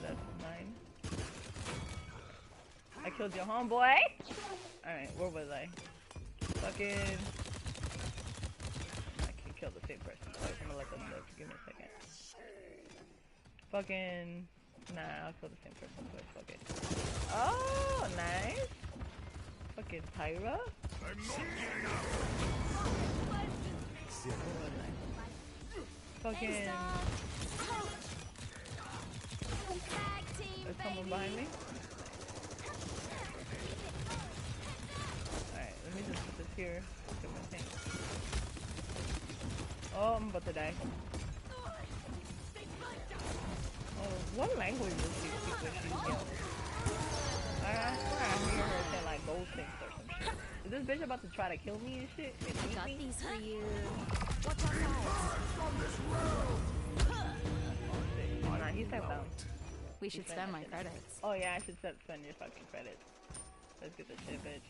That's mine. I killed your homeboy. Alright, where was I? Fucking... I can kill the same person. So I'm gonna let them live. Give me a second. Fucking... Nah, I'll kill the same person. So fuck it. Oh, nice. Fucking Tyra. Fucking... There's someone behind me. Alright, let me just put this here. Get my thing. Oh, I'm about to die. Oh, what language does she speak when she's yelling? I swear I hear her say like gold things or some shit. Is this bitch about to try to kill me and shit? And eat Got me? these for you. Watch outside. Nah, he stepped down. We should spend my credits. Oh yeah, I should spend your fucking credits. Let's get this shit, bitch.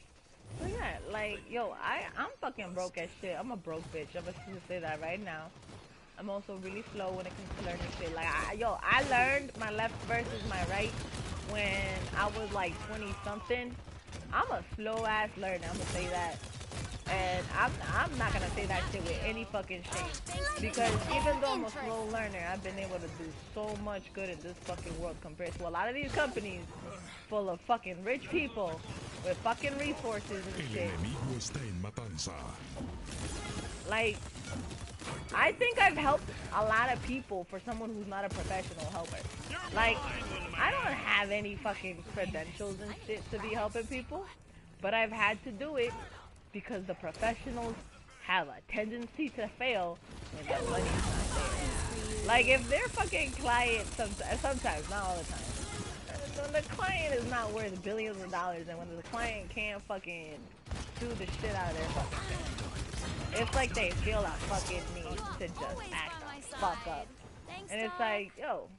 So yeah, like, yo, I'm fucking broke as shit. I'm a broke bitch. I'm gonna say that right now. I'm also really slow when it comes to learning shit. Like, I learned my left versus my right when I was like 20 something. I'm a slow ass learner. I'm gonna say that. And I'm not gonna say that shit with any fucking shame. Because even though I'm a slow learner, I've been able to do so much good in this fucking world compared to a lot of these companies full of fucking rich people with fucking resources and shit. El enemigo está en matanza. Like, I think I've helped a lot of people for someone who's not a professional helper. Like, I don't have any fucking credentials and shit to be helping people, but I've had to do it because the professionals have a tendency to fail when the money's not there. Like, if their fucking client, sometimes, not all the time, when the client is not worth billions of dollars and when the client can't fucking do the shit out of their fucking thing, it's like they feel a fucking need to just act the fuck up. And it's like, yo,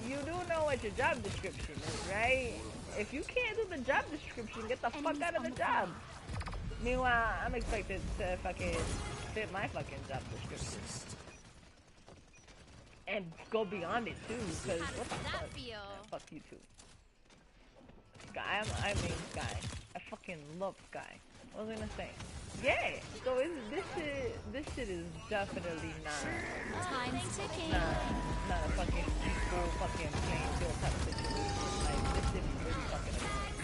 you do know what your job description is, right? If you can't do the job description, get the fuck out of the job. Meanwhile, I'm expected to fucking fit my fucking job description. And go beyond it too, because what the fuck? Yeah, fuck you too. Sky, I mean Sky. I fucking love Sky. What was I gonna say? Yeah. So this shit is definitely not Time's ticking. not a fucking equal fucking playing field type of situation. Like this shit is really fucking annoying.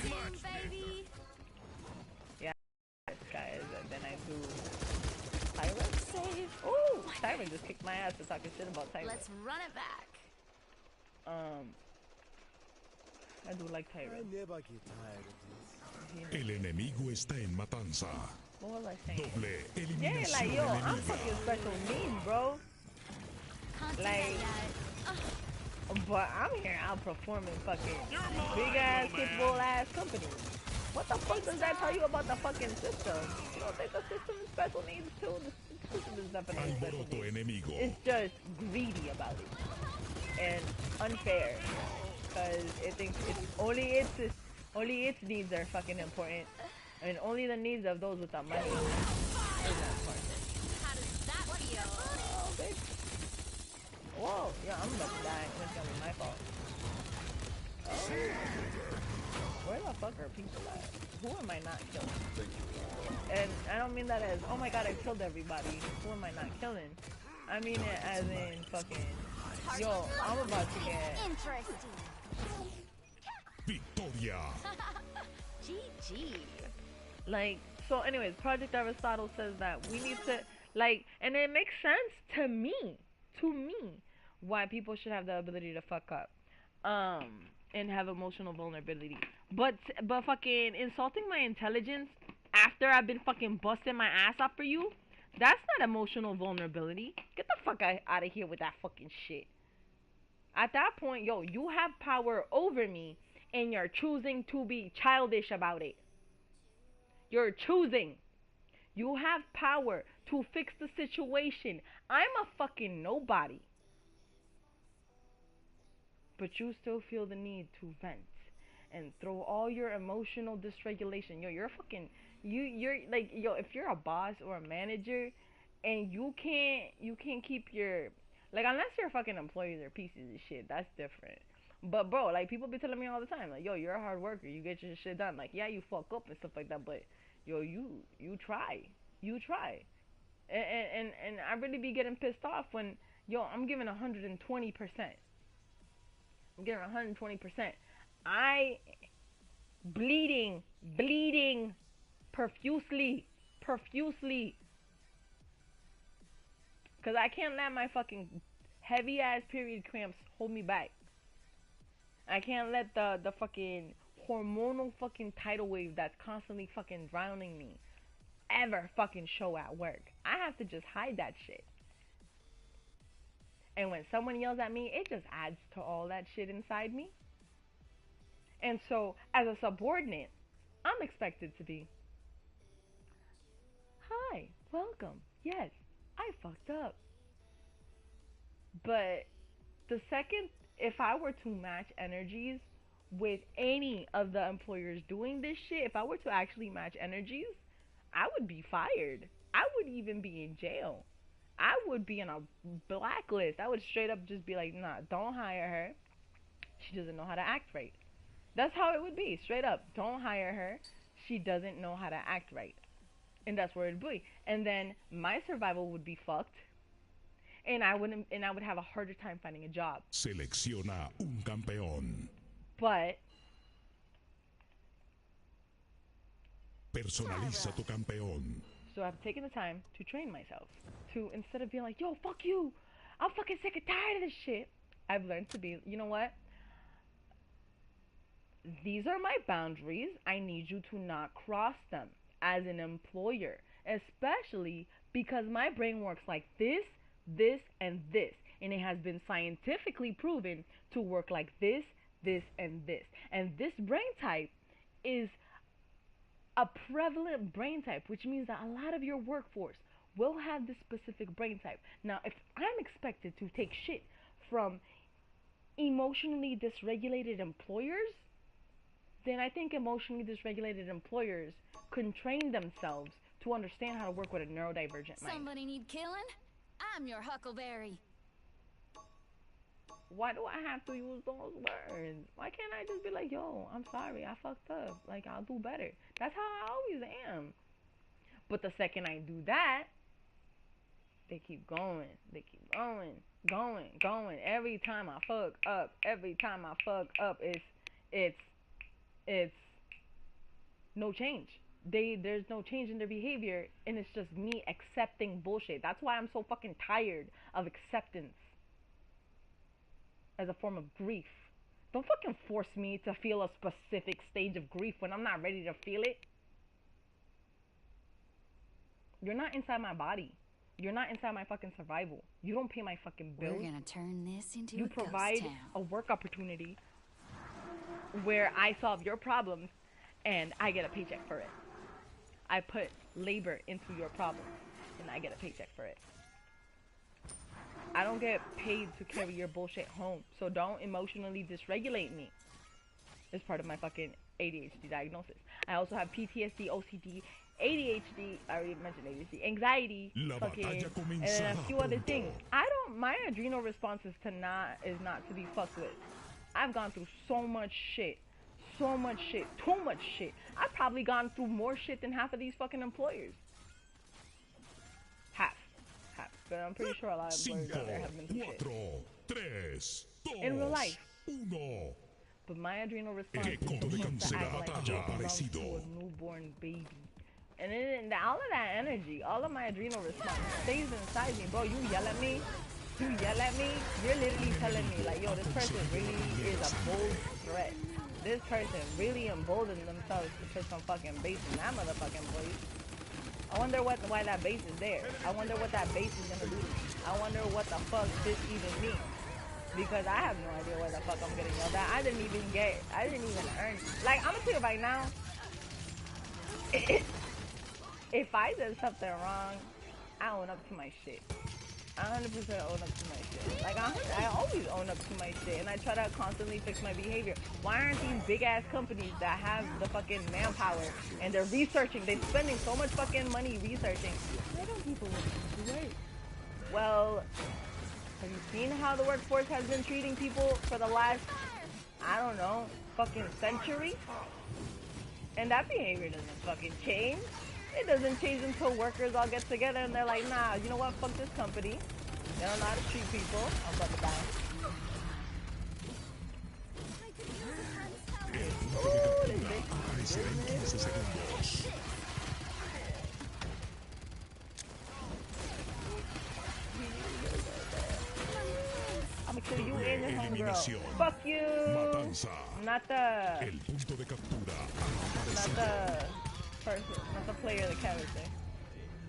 Baby. Yeah, guys. And then I do Tyrant save. Ooh, Tyrant just kicked my ass for talking shit about Tyrant. Let's run it back. I do like Tyrant. I never get tired of this. El enemigo está en matanza. What was I saying? Doble Yeah, eliminación like yo, I'm enemiga. fucking special needs, bro. Can't do Like, that yet. but I'm here outperforming fucking big ass, capable ass companies. What the fuck does that tell you about the fucking system? You don't think the system is special needs too? The system is definitely special Alboroto needs. enemigo. It's just greedy about it and unfair because it thinks only its needs are fucking important, and only the needs of those with the money is not important. How does that feel? Oh, bitch. Whoa, yeah, I'm about to die. That's gonna be my fault. Oh. Where the fuck are people at? Who am I not killing? And I don't mean that as, oh my god, I killed everybody. Who am I not killing? I mean it as in fucking, yo, I'm about to get... Interesting. Victoria. GG. Like, so anyways, Project Aristotle says that we need to, like, and it makes sense to me, why people should have the ability to fuck up, and have emotional vulnerability. But fucking insulting my intelligence after I've been fucking busting my ass off for you, that's not emotional vulnerability. Get the fuck out of here with that fucking shit. At that point, yo, you have power over me, and you're choosing to be childish about it. You're choosing. You have power to fix the situation. I'm a fucking nobody. But you still feel the need to vent and throw all your emotional dysregulation. Yo, you're fucking, you're like, yo, if you're a boss or a manager and you can't keep your, like, unless your fucking employees are pieces of shit, that's different. But bro, like, people be telling me all the time, like, yo, you're a hard worker, you get your shit done. Like, yeah, you fuck up and stuff like that, but yo, you try. And I really be getting pissed off when, yo, I'm giving 120%. I'm giving 120%. I bleeding profusely. Cause I can't let my fucking heavy ass period cramps hold me back. I can't let the fucking hormonal fucking tidal wave that's constantly fucking drowning me ever fucking show at work. I have to just hide that shit. And when someone yells at me, it just adds to all that shit inside me. And so, as a subordinate, I'm expected to be, hi, welcome. Yes, I fucked up. But the second, if I were to match energies with any of the employers doing this shit, if I were to actually match energies, I would be fired. I would even be in jail. I would be in a blacklist. I would straight up just be like, nah, don't hire her. She doesn't know how to act right. That's how it would be. Straight up, don't hire her. She doesn't know how to act right. And that's where it'd be. And then my survival would be fucked. And I would have a harder time finding a job. Selecciona un campeón. But Personaliza tu campeón. so I've taken the time to train myself to, instead of being like, yo, fuck you, I'm fucking sick and tired of this shit, I've learned to be, you know what? These are my boundaries. I need you to not cross them as an employer, especially because my brain works like this, and this. And it has been scientifically proven to work like this, and this. And this brain type is a prevalent brain type, which means that a lot of your workforce will have this specific brain type. Now, if I'm expected to take shit from emotionally dysregulated employers, then I think emotionally dysregulated employers can train themselves to understand how to work with a neurodivergent mind. Somebody need killing? I'm your Huckleberry. Why do I have to use those words? Why can't I just be like, yo, I'm sorry, I fucked up. Like, I'll do better. That's how I always am. But the second I do that, they keep going. They keep going. Every time I fuck up, it's no change. There's no change in their behavior, and it's just me accepting bullshit. That's why I'm so fucking tired of acceptance as a form of grief. Don't fucking force me to feel a specific stage of grief when I'm not ready to feel it. You're not inside my body. You're not inside my fucking survival. You don't pay my fucking bills. We're gonna turn this into You a ghost provide town. a work opportunity where I solve your problems and I get a paycheck for it. I put labor into your problems and I get a paycheck for it. I don't get paid to carry your bullshit home, so don't emotionally dysregulate me. It's part of my fucking ADHD diagnosis. I also have PTSD, OCD, ADHD, I already mentioned ADHD, anxiety, fucking, and a few other things. My adrenal response is not to be fucked with. I've gone through so much shit, too much shit. I've probably gone through more shit than half of these fucking employers. Half. But I'm pretty sure a lot of employers out there have been through shit. In real life. But my adrenal response is to act like I belong to a newborn baby. And then all of that energy, all of my adrenal response stays inside me. Bro, you yell at me, you're literally telling me, like, yo, this person really is a bold threat. This person really emboldened themselves to put some fucking bass in that motherfucking place. I wonder why that bass is there. I wonder what that bass is gonna do. I wonder what the fuck this even means. Because I have no idea where the fuck I'm getting yelled at. I didn't even earn. Like, I'm gonna tell you right now, if I did something wrong, I own up to my shit. I 100% own up to my shit. Like, I always own up to my shit, and I try to constantly fix my behavior. Why aren't these big-ass companies that have the fucking manpower, and they're researching, they're spending so much fucking money researching, why don't people want to do it? Well, have you seen how the workforce has been treating people for the last, I don't know, fucking century? And that behavior doesn't fucking change. It doesn't change until workers all get together and they're like, nah, you know what, fuck this company. They don't know how to treat people. I'm about to die. Ooh, this bitch. I'm gonna kill you and your homegirl. Fuck you! Not the person, not the player, the character.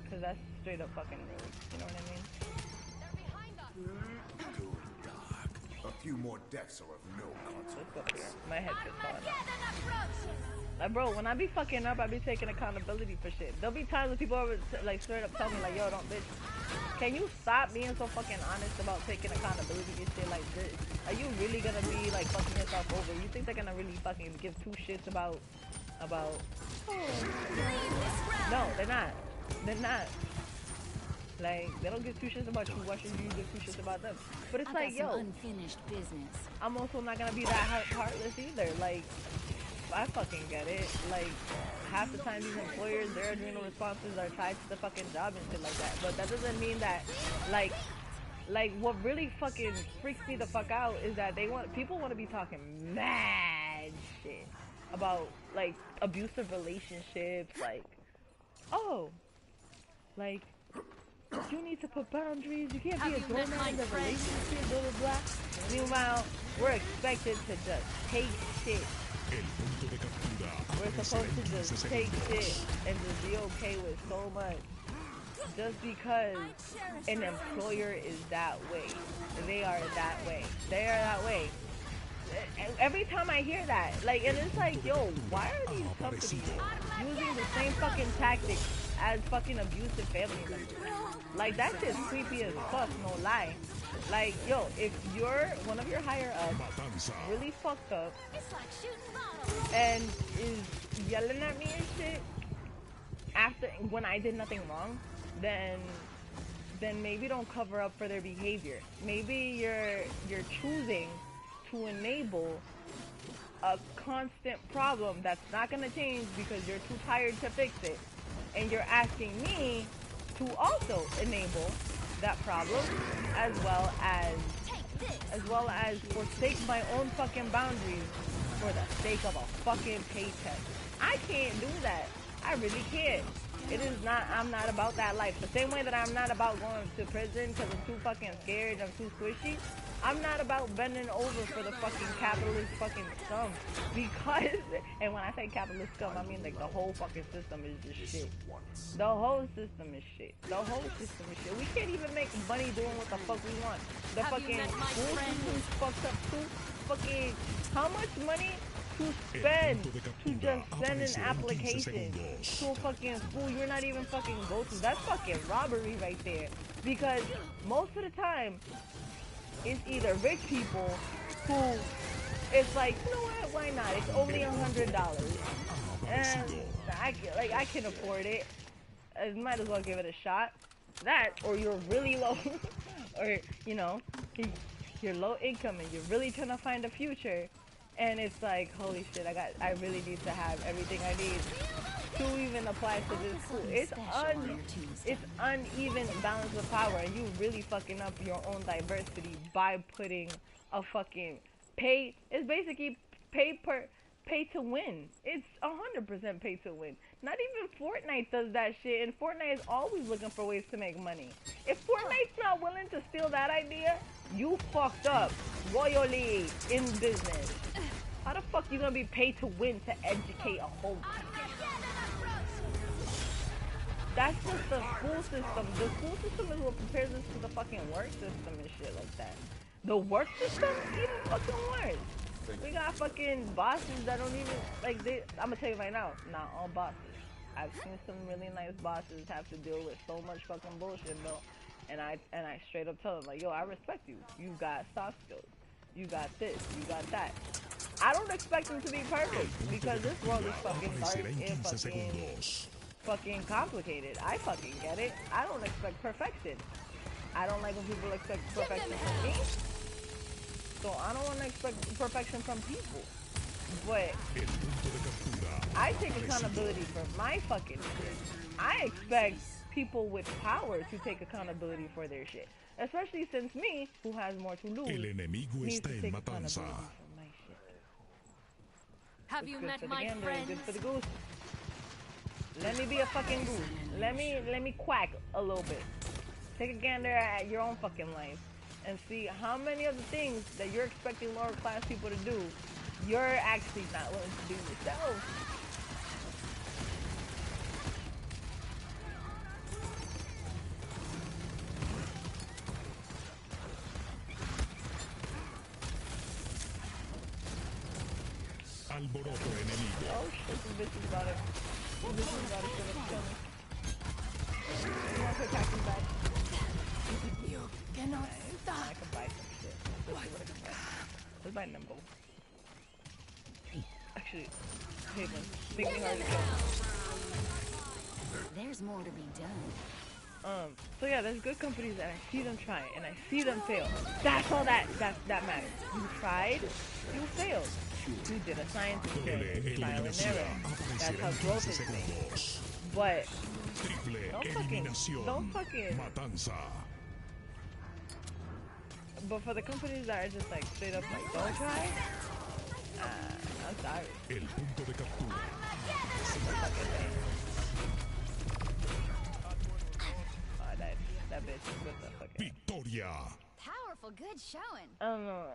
Cause that's straight up fucking rude. You know what I mean? A few more deaths are of no consequence. My head just falling out. Like, bro, when I be fucking up, I be taking accountability for shit. There'll be times when people are like straight up tell me like, yo, don't bitch. Can you stop being so fucking honest about taking accountability and shit like this? Are you really gonna be like fucking yourself over? You think they're gonna really fucking give two shits about no, they're not. They're not. Like, they don't give two shits about you watching you give two shits about them. But it's like, yo, unfinished business. I'm also not gonna be that heartless either. Like, I fucking get it. Like, half the time these employers, their adrenal responses are tied to the fucking job and shit like that. But that doesn't mean that, like what really fucking freaks me the fuck out is that people want to be talking mad shit about, like, abusive relationships, like, oh, like, you need to put boundaries, you can't be a doormat in the relationship, blah, blah, blah. Meanwhile, we're expected to just take shit. We're supposed to just take shit and just be okay with so much. Just because an employer is that way. They are that way. They are that way. Every time I hear that, like, and it's like, yo, why are these companies using the same fucking tactics as fucking abusive family members? Like, that shit's creepy as fuck, no lie. Like, yo, if one of your higher ups really fucked up and is yelling at me and shit when I did nothing wrong, then maybe don't cover up for their behavior. Maybe you're choosing to enable a constant problem that's not gonna change because you're too tired to fix it, and you're asking me to also enable that problem, as well as forsake my own fucking boundaries for the sake of a fucking paycheck. I can't do that. I really can't. It is not, I'm not about that life. The same way that I'm not about going to prison because I'm too fucking scared, I'm too squishy. I'm not about bending over for the fucking capitalist fucking scum. Because, and when I say capitalist scum, I mean like the whole fucking system is just shit. The whole system is shit. The whole system is shit. We can't even make money doing what the fuck we want. The fucking school system's fucked up too. Fucking, how much money to spend to just send an application to a fucking school you're not even fucking go to? That's fucking robbery right there. Because most of the time, it's either rich people who, it's like, you know what, why not? It's only $100. And I can afford it. I might as well give it a shot. That, or you're really low, or, you know, you're low income and you're really trying to find a future. And it's like, holy shit, I really need to have everything I need to even apply to this school. It's uneven balance of power, and you really fucking up your own diversity by putting a fucking pay. It's basically pay to win. It's 100% pay to win. Not even Fortnite does that shit, and Fortnite is always looking for ways to make money. If Fortnite's not willing to steal that idea, you fucked up royally in business. How the fuck you gonna be paid to win to educate a whole? That's just the school system. The school system is what prepares us for the fucking work system and shit like that. The work system even fucking worse. We got fucking bosses that don't even like I'm gonna tell you right now, not all bosses. I've seen some really nice bosses have to deal with so much fucking bullshit, bro. And I straight up tell them like, yo, I respect you. You got soft skills. You got this. You got that. I don't expect them to be perfect because this world is fucking dark and fucking complicated. I fucking get it. I don't expect perfection. I don't like when people expect perfection from me. So I don't want to expect perfection from people. But I take accountability for my fucking shit. I expect people with power to take accountability for their shit. Especially since me, who has more to lose, needs to take accountability for my shit. Have you met my friend? Good for the goose. Let me be a fucking goose. Let me quack a little bit. Take a gander at your own fucking life and see how many of the things that you're expecting lower class people to do, you're actually not willing to do yourself. Alboroto enemigo. Oh shit, this bitch is about it. This bitch is about to kill me. You want to put Captain back? You cannot stop. I can buy some shit. Let's see what I can buy. Let's buy Nimble. Actually, Haven, make me hard to kill. There's more to be done. So yeah, there's good companies and I see them try and I see them fail. That's all that matters. You tried, you failed. You did a scientific trial and error. That's how growth is made. But don't fucking But for the companies that are just like straight up like don't try, I'm sorry. El punto de captura. That bitch is with the fucking Victoria. Powerful, good showing. I don't know.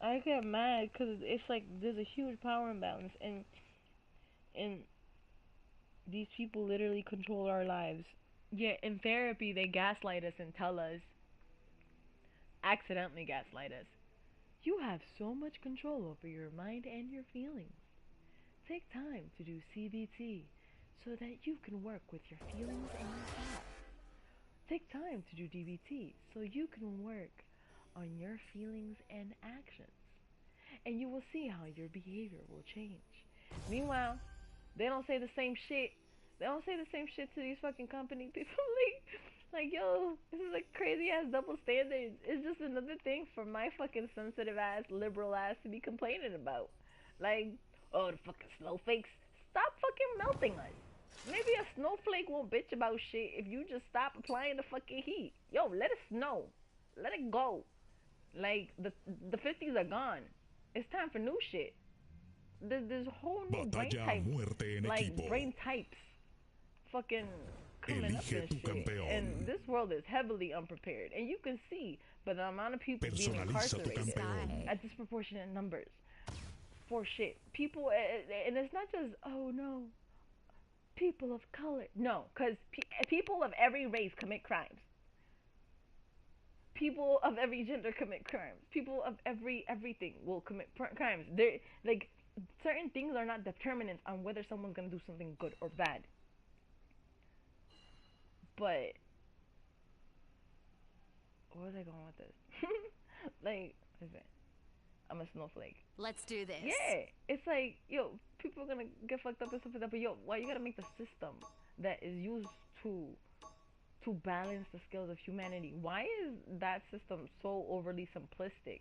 I get mad because it's like there's a huge power imbalance, and these people literally control our lives. Yeah, in therapy they gaslight us and tell us, accidentally gaslight us, you have so much control over your mind and your feelings. Take time to do CBT so that you can work with your feelings and your thoughts. Take time to do DBT so you can work on your feelings and actions. And you will see how your behavior will change. Meanwhile, they don't say the same shit. They don't say the same shit to these fucking company people. like, yo, this is like crazy ass double standards. It's just another thing for my fucking sensitive ass, liberal ass to be complaining about. Like, oh, the fucking slow fakes. Stop fucking melting us. Maybe a snowflake won't bitch about shit if you just stop applying the fucking heat. Yo, let it snow. Let it go. Like, the 50s are gone. It's time for new shit. There's whole new brain Batalla a types. muerte en Like, equipo. brain types. Fucking coming up Elige and tu shit. campeón. And this world is heavily unprepared. And you can see by the amount of people being Personaliza tu incarcerated campeón. at disproportionate numbers for shit. People, and it's not just, oh no, people of color. No, because people of every race commit crimes. People of every gender commit crimes. People of everything will commit crimes. They're like, certain things are not determinants on whether someone's gonna do something good or bad. But where was I going with this? Like, listen, I'm a snowflake. Let's do this. Yeah, it's like, yo, people are gonna get fucked up and stuff like that. But yo, why you gotta make the system that is used to balance the scales of humanity? Why is that system so overly simplistic?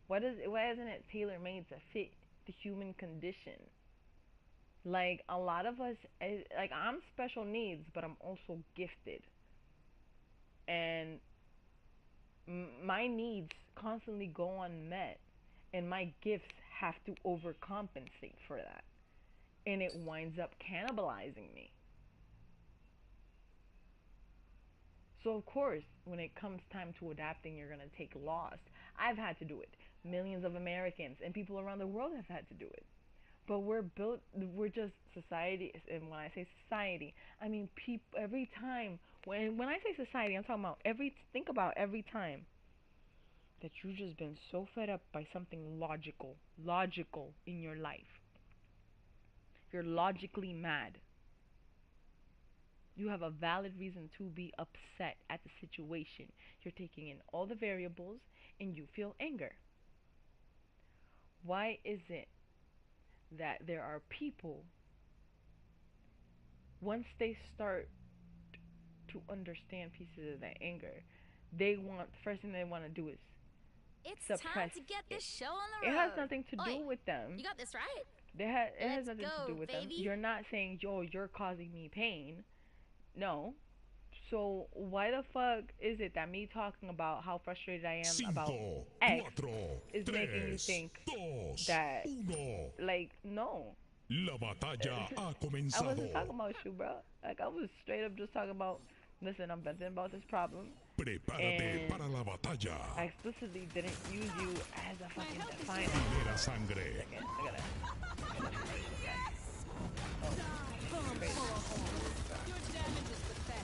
Why isn't it tailor made to fit the human condition? Like, a lot of us, like, I'm special needs, but I'm also gifted, and my needs constantly go unmet, and my gifts have to overcompensate for that, and it winds up cannibalizing me. So of course, when it comes time to adapting, you're gonna take loss. I've had to do it. Millions of Americans and people around the world have had to do it. But we're just society. And when I say society, I mean people. Every time, when I say society, I'm talking about think about every time that you've just been so fed up by something logical in your life. You're logically mad. You have a valid reason to be upset at the situation. You're taking in all the variables and you feel anger. Why is it that there are people, once they start to understand pieces of that anger, the first thing they want to do is It's suppress time to get this show on the road. It has nothing to do with them. You got this right. It has nothing to do with them. baby. You're not saying, yo, you're causing me pain. No. So why the fuck is it that me talking about how frustrated I am about X is making you think that, like, no. La batalla ha I comenzado. wasn't talking about you, bro. Like, I was straight up just talking about, listen, I'm venting about this problem. Prepárate para la batalla. I explicitly didn't use you as a fucking definer. Primera sangre.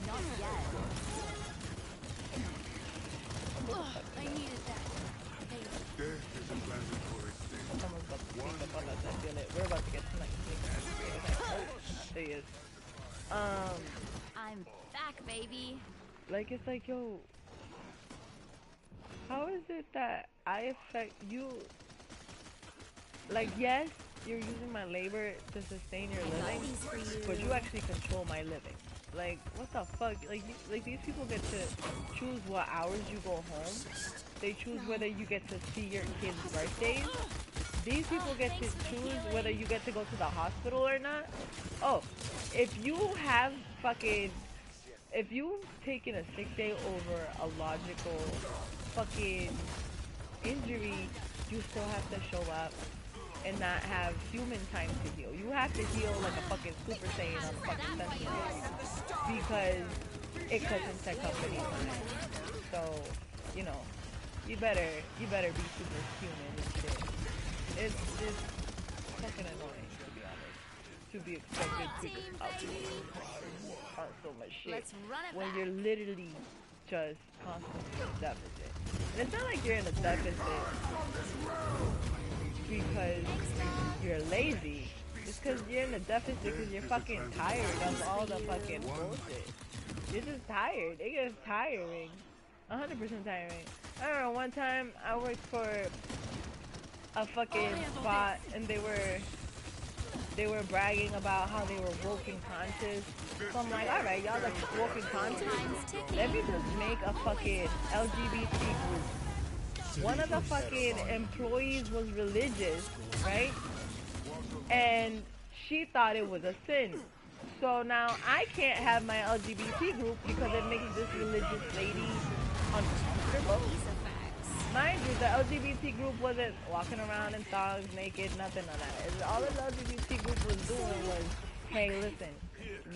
Not yet. I needed that. Death is a mandatory thing. Someone's about to sneak up on us. I feel it. We're about to get sniped. There he is. I'm back, baby. Like, it's like, yo, how is it that I affect you? Like, yes, you're using my labor to sustain your living, but you actually control my living. Like, what the fuck? Like these people get to choose what hours you go home. They choose whether you get to see your kids' birthdays. These people get to choose whether you get to go to the hospital or not. Oh, if you've taken a sick day over a logical fucking injury, you still have to show up and not have human time to heal. You have to heal like a fucking Super Saiyan on a fucking century because it cuts into company time. So, you know, you better be super human and shit. It's fucking annoying, to be honest, to be expected to just out so much shit when you're literally just constantly in a deficit. And it's not like you're in a deficit because you're lazy. It's because you're in a deficit because you're fucking tired of all the fucking bullshit. You're just tired. It gets tiring. 100% tiring. I remember one time I worked for a fucking spot and they were bragging about how they were woke and conscious. So I'm like, alright, y'all are woke and conscious? Let me just make a fucking LGBT group. One of the fucking employees was religious, right? And she thought it was a sin So now I can't have my LGBT group because it makes this religious lady uncomfortable. Mind you, the LGBT group wasn't walking around in thongs, naked, nothing of that. All the LGBT group was doing was, hey, listen,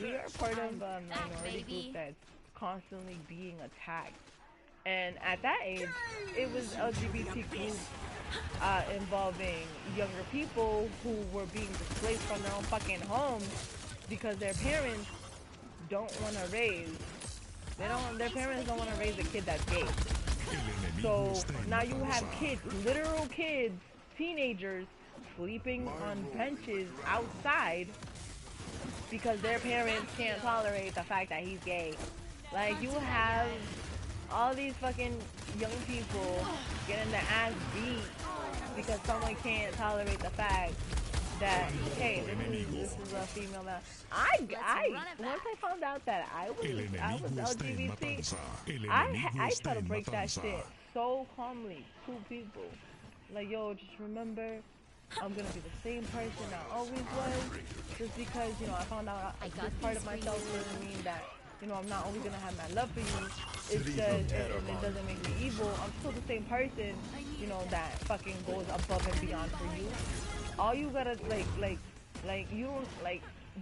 we are part of a minority group that's constantly being attacked. And at that age, it was LGBT groups involving younger people who were being displaced from their own fucking homes because their parents don't want to raise. Their parents don't want to raise a kid that's gay. So now you have kids, literal kids, teenagers, sleeping on benches outside because their parents can't tolerate the fact that he's gay. Like, you have all these fucking young people getting their ass beat because someone can't tolerate the fact that, hey, this is a female man. Once I found out that I was LGBT, I try to break that shit so calmly to people. Like, yo, just remember, I'm gonna be the same person I always was. Just because, you know, I found out this part of myself doesn't mean that, you know, I'm not only gonna have my love for you. It's just, it doesn't make me evil. I'm still the same person, you know, that fucking goes above and beyond for you. All you gotta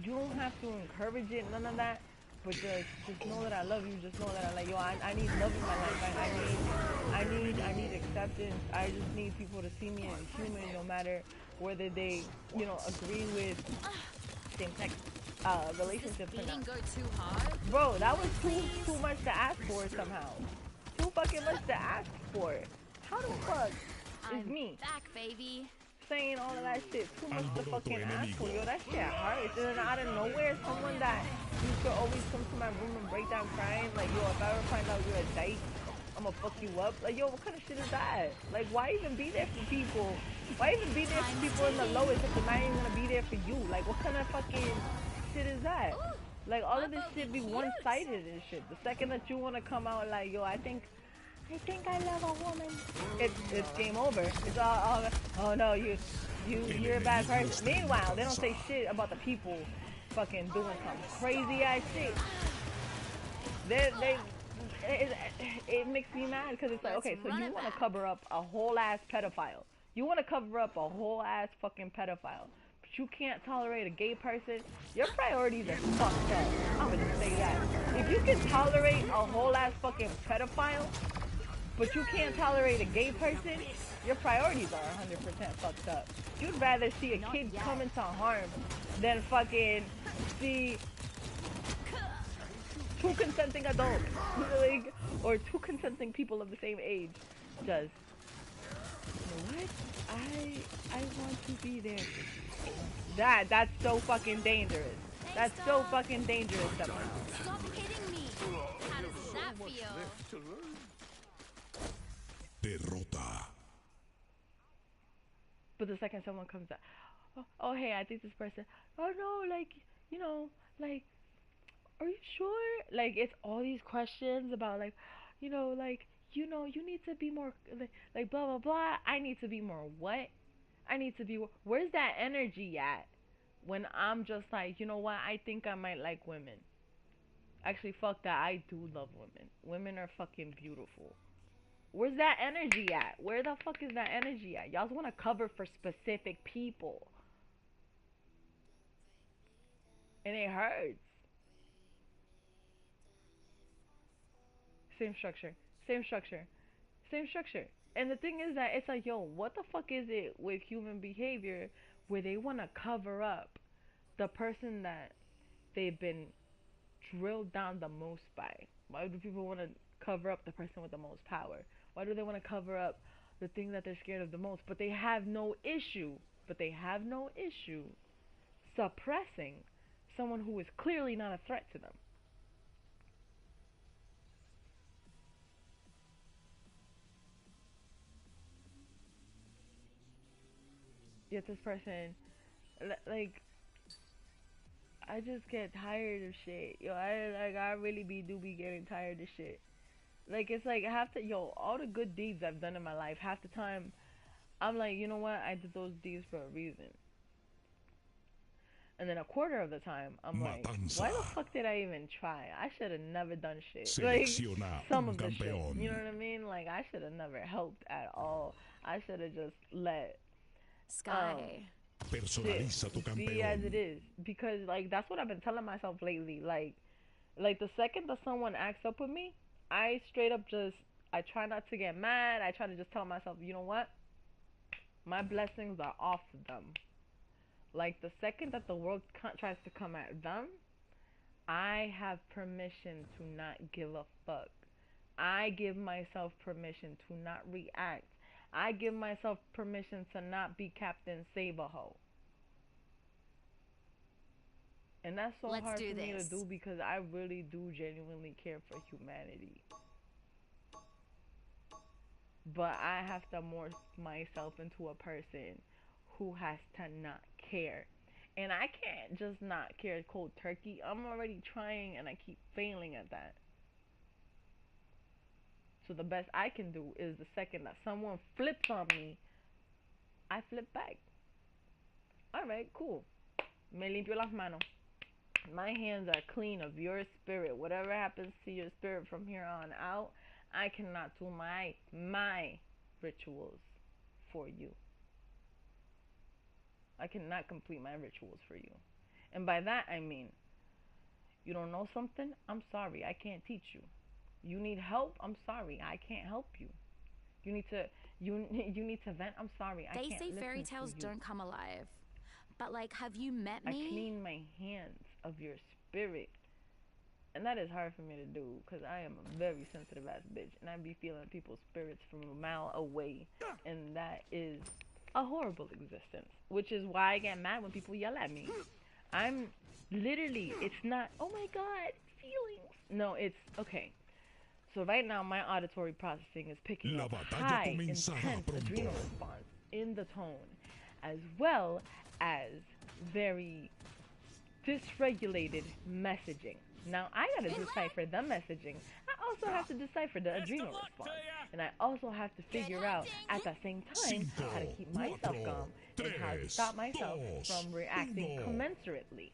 you don't have to encourage it, none of that. But just know that I love you. Just know that I need love in my life. I need acceptance. I just need people to see me as a human, no matter whether they, you know, agree with same-sex relationships or not. Go too hard? Bro, that was too much to ask for somehow. Too fucking much to ask for. How the fuck is me back, baby. saying all of that shit? Too much to fucking ask for, yo. That shit hurts. And then out of nowhere, someone that used to always come to my room and break down crying, like, yo, if I ever find out you're a dyke, I'm gonna fuck you up. Like, yo, what kind of shit is that? Like, why even be there for people? Why even be there for people in the lowest if they're not even gonna be there for you? Like, what kind of fucking shit is that? Like, all of this shit be one-sided and shit. The second that you wanna come out like, yo, I think I love a woman, it's game over. It's all oh no, you're a bad person. Meanwhile, they don't say shit about the people fucking doing some crazy ass shit. It makes me mad because it's like, okay, so you want to cover up a whole ass pedophile. You want to cover up a whole ass fucking pedophile. But you can't tolerate a gay person. Your priorities are fucked up. I'm gonna just say that. If you can tolerate a whole ass fucking pedophile, but you can't tolerate a gay person, your priorities are 100% fucked up. You'd rather see a kid come into harm than fucking see two consenting adults, like, or two consenting people of the same age. Just, you know what? I want to be there. That's so fucking dangerous. That's so fucking dangerous somehow. Stop hitting me. How does that feel? Derrota. But the second someone comes out, oh hey, I think this person, oh no, like, you know, like, are you sure? Like, it's all these questions about, like, you know, like, you know, you need to be more, like blah blah blah. I need to be more what? I need to be, where's that energy at? When I'm just like, you know what, I think I might like women. Actually, fuck that, I do love women. Women are fucking beautiful. Where's that energy at? Where the fuck is that energy at? Y'all want to cover for specific people. And it hurts. Same structure. Same structure. Same structure. And the thing is that it's like, yo, what the fuck is it with human behavior where they want to cover up the person that they've been drilled down the most by? Why do people want to cover up the person with the most power? Why do they want to cover up the thing that they're scared of the most? But they have no issue. Suppressing someone who is clearly not a threat to them. Yet this person, like, I just get tired of shit. Yo, I really do be getting tired of shit. Like, it's like, all the good deeds I've done in my life, half the time, I'm like, you know what, I did those deeds for a reason. And then a quarter of the time, I'm like, Matanza. why the fuck did I even try? I should have never done shit. Selecciona Like, some un of the shit. campeón. You know what I mean? Like, I should have never helped at all. I should have just let Sky. Personaliza tu be as it campeón. is. Because, like, that's what I've been telling myself lately. Like the second that someone acts up with me, I straight up just, I try not to get mad. I try to just tell myself, you know what? My blessings are off them. Like, the second that the world tries to come at them, I have permission to not give a fuck. I give myself permission to not react. I give myself permission to not be Captain Save-A-Ho. And that's so hard for me to do because I really do genuinely care for humanity. But I have to morph myself into a person who has to not care. And I can't just not care cold turkey. I'm already trying and I keep failing at that. So the best I can do is the second that someone flips on me, I flip back. Alright, cool. Me limpio las manos. My hands are clean of your spirit. Whatever happens to your spirit from here on out, I cannot do my rituals for you. I cannot complete my rituals for you. And by that I mean, you don't know something? I'm sorry, I can't teach you. You need help? I'm sorry, I can't help you. You need to vent? I'm sorry, I can't listen to you. They say fairy tales don't come alive. But like, have you met me? I clean my hands of your spirit. And that is hard for me to do because I am a very sensitive ass bitch and I be feeling people's spirits from a mile away, and that is a horrible existence, which is why I get mad when people yell at me. I'm literally, it's not, oh my god, feelings. No, it's, okay. So right now my auditory processing is picking up high, intense adrenal response in the tone, as well as very dysregulated messaging. Now I gotta decipher the messaging. I also have to decipher the adrenal response. And I also have to figure out at the same time how to keep myself calm and how to stop myself from reacting commensurately.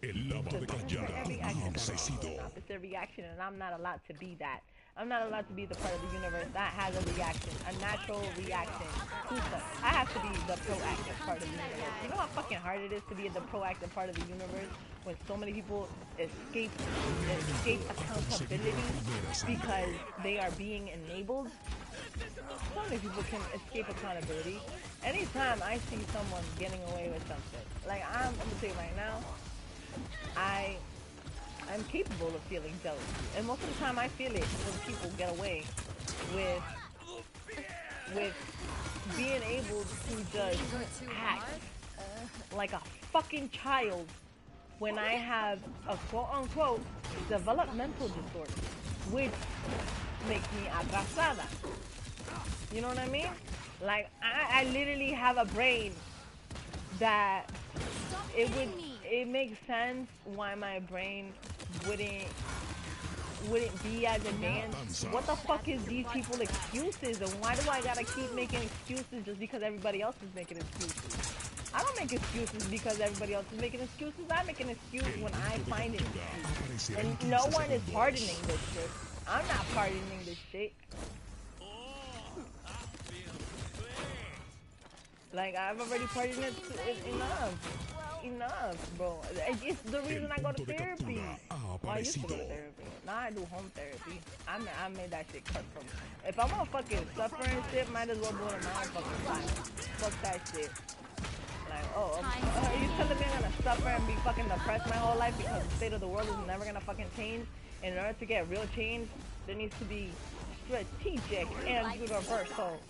Every action has an opposite reaction, and I'm not allowed to be that. I'm not allowed to be the part of the universe that has a reaction, a natural reaction. I have to be the proactive part of the universe. You know how fucking hard it is to be the proactive part of the universe when so many people escape accountability because they are being enabled? So many people can escape accountability. Anytime I see someone getting away with something, like I'm gonna tell you right now, I'm capable of feeling jealousy, and most of the time I feel it when people get away with being able to just act like a fucking child when I have a quote-unquote developmental disorder, which makes me atrasada. You know what I mean? Like, I literally have a brain that it makes sense why my brain wouldn't be as advanced. What the fuck is these people excuses, and why do I gotta keep making excuses just because everybody else is making excuses? I don't make excuses because everybody else is making excuses. I make an excuse when I find an excuse. And no one is pardoning this shit. I'm not pardoning this shit. Like, I've already pardoned it enough, bro. It's the reason I go to therapy. Well, I used to go to therapy. Now I do home therapy. I made that shit cut from. If I'm gonna fucking suffer and shit, might as well do it in my own fucking time. Fuck that shit. Like, are you telling me I'm gonna suffer and be fucking depressed my whole life because the state of the world is never gonna fucking change? And in order to get real change, there needs to be strategic and universal,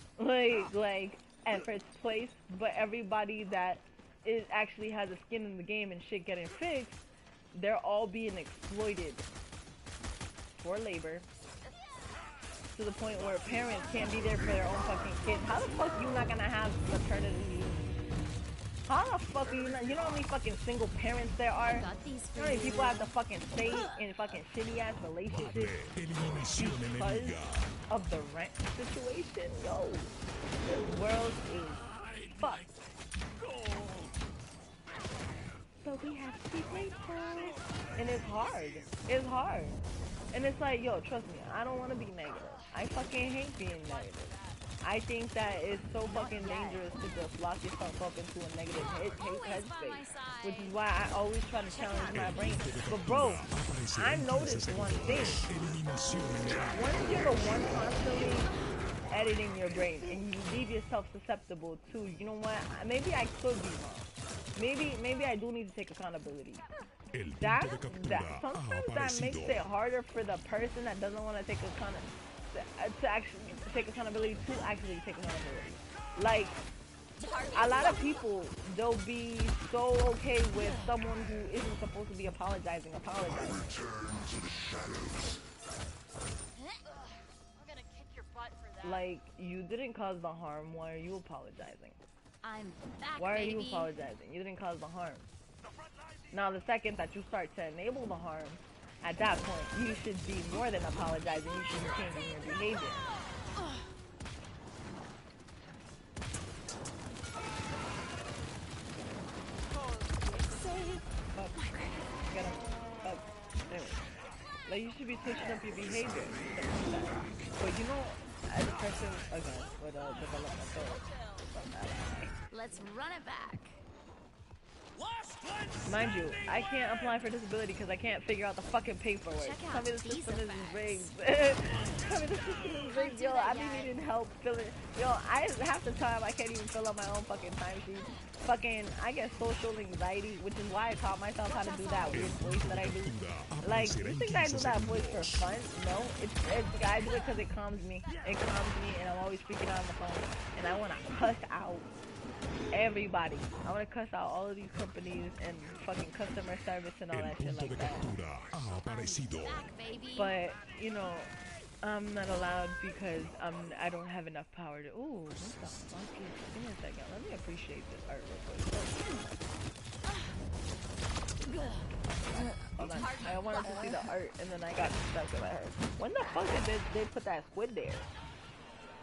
like efforts placed. But everybody that actually has a skin in the game and shit getting fixed, they're all being exploited for labor to the point where parents can't be there for their own fucking kids. How the fuck you not gonna have maternity leave? How the fuck are you not? You know how many fucking single parents there are? You know how many people have to fucking stay in fucking shitty ass relationships because of the rent situation? Yo, this world is fucked. but we have to be grateful. And it's hard. It's hard. And it's like, yo, trust me, I don't want to be negative. I fucking hate being negative. I think that it's so fucking dangerous to just lock yourself up into a negative headspace. Which is why I always try to challenge my brain. But bro, I noticed one thing. Once you're the one constantly editing your brain and you leave yourself susceptible to, you know what, maybe I could be wrong. Maybe I do need to take accountability. That sometimes that makes it harder for the person that doesn't want to take accountability to actually take accountability. Like, a lot of people, they'll be so okay with someone who isn't supposed to be apologizing. Like, you didn't cause the harm, why are you apologizing? I'm back, Why are baby. you apologizing? You didn't cause the harm. Now, the second that you start to enable the harm, at that point, you should be more than apologizing. You should be changing your behavior. Get him. Anyway. Like, you should be switching up your behavior. But you know, as a person, again, with developmental, let's run it back. mind you, I can't apply for disability because I can't figure out the fucking paperwork. Tell me the system is rigged. Tell me the system is rigged. Yo, I be needing help filling. Yo, half the time I can't even fill out my own fucking timesheet. Fucking, I get social anxiety, which is why I taught myself how to do that weird voice that I do. Like, you think I do that voice for fun? No, I do it because it calms me. It calms me, and I'm always freaking out on the phone, and I want to cuss out everybody. I want to cuss out all of these companies and fucking customer service and all that shit like that. But, you know, I'm not allowed because I don't have enough power to. Ooh, what the fuck is? Give me a second. Let me appreciate this art real quick. Hold on. I wanted to see the art and then I got stuck in my head. When the fuck did they put that squid there?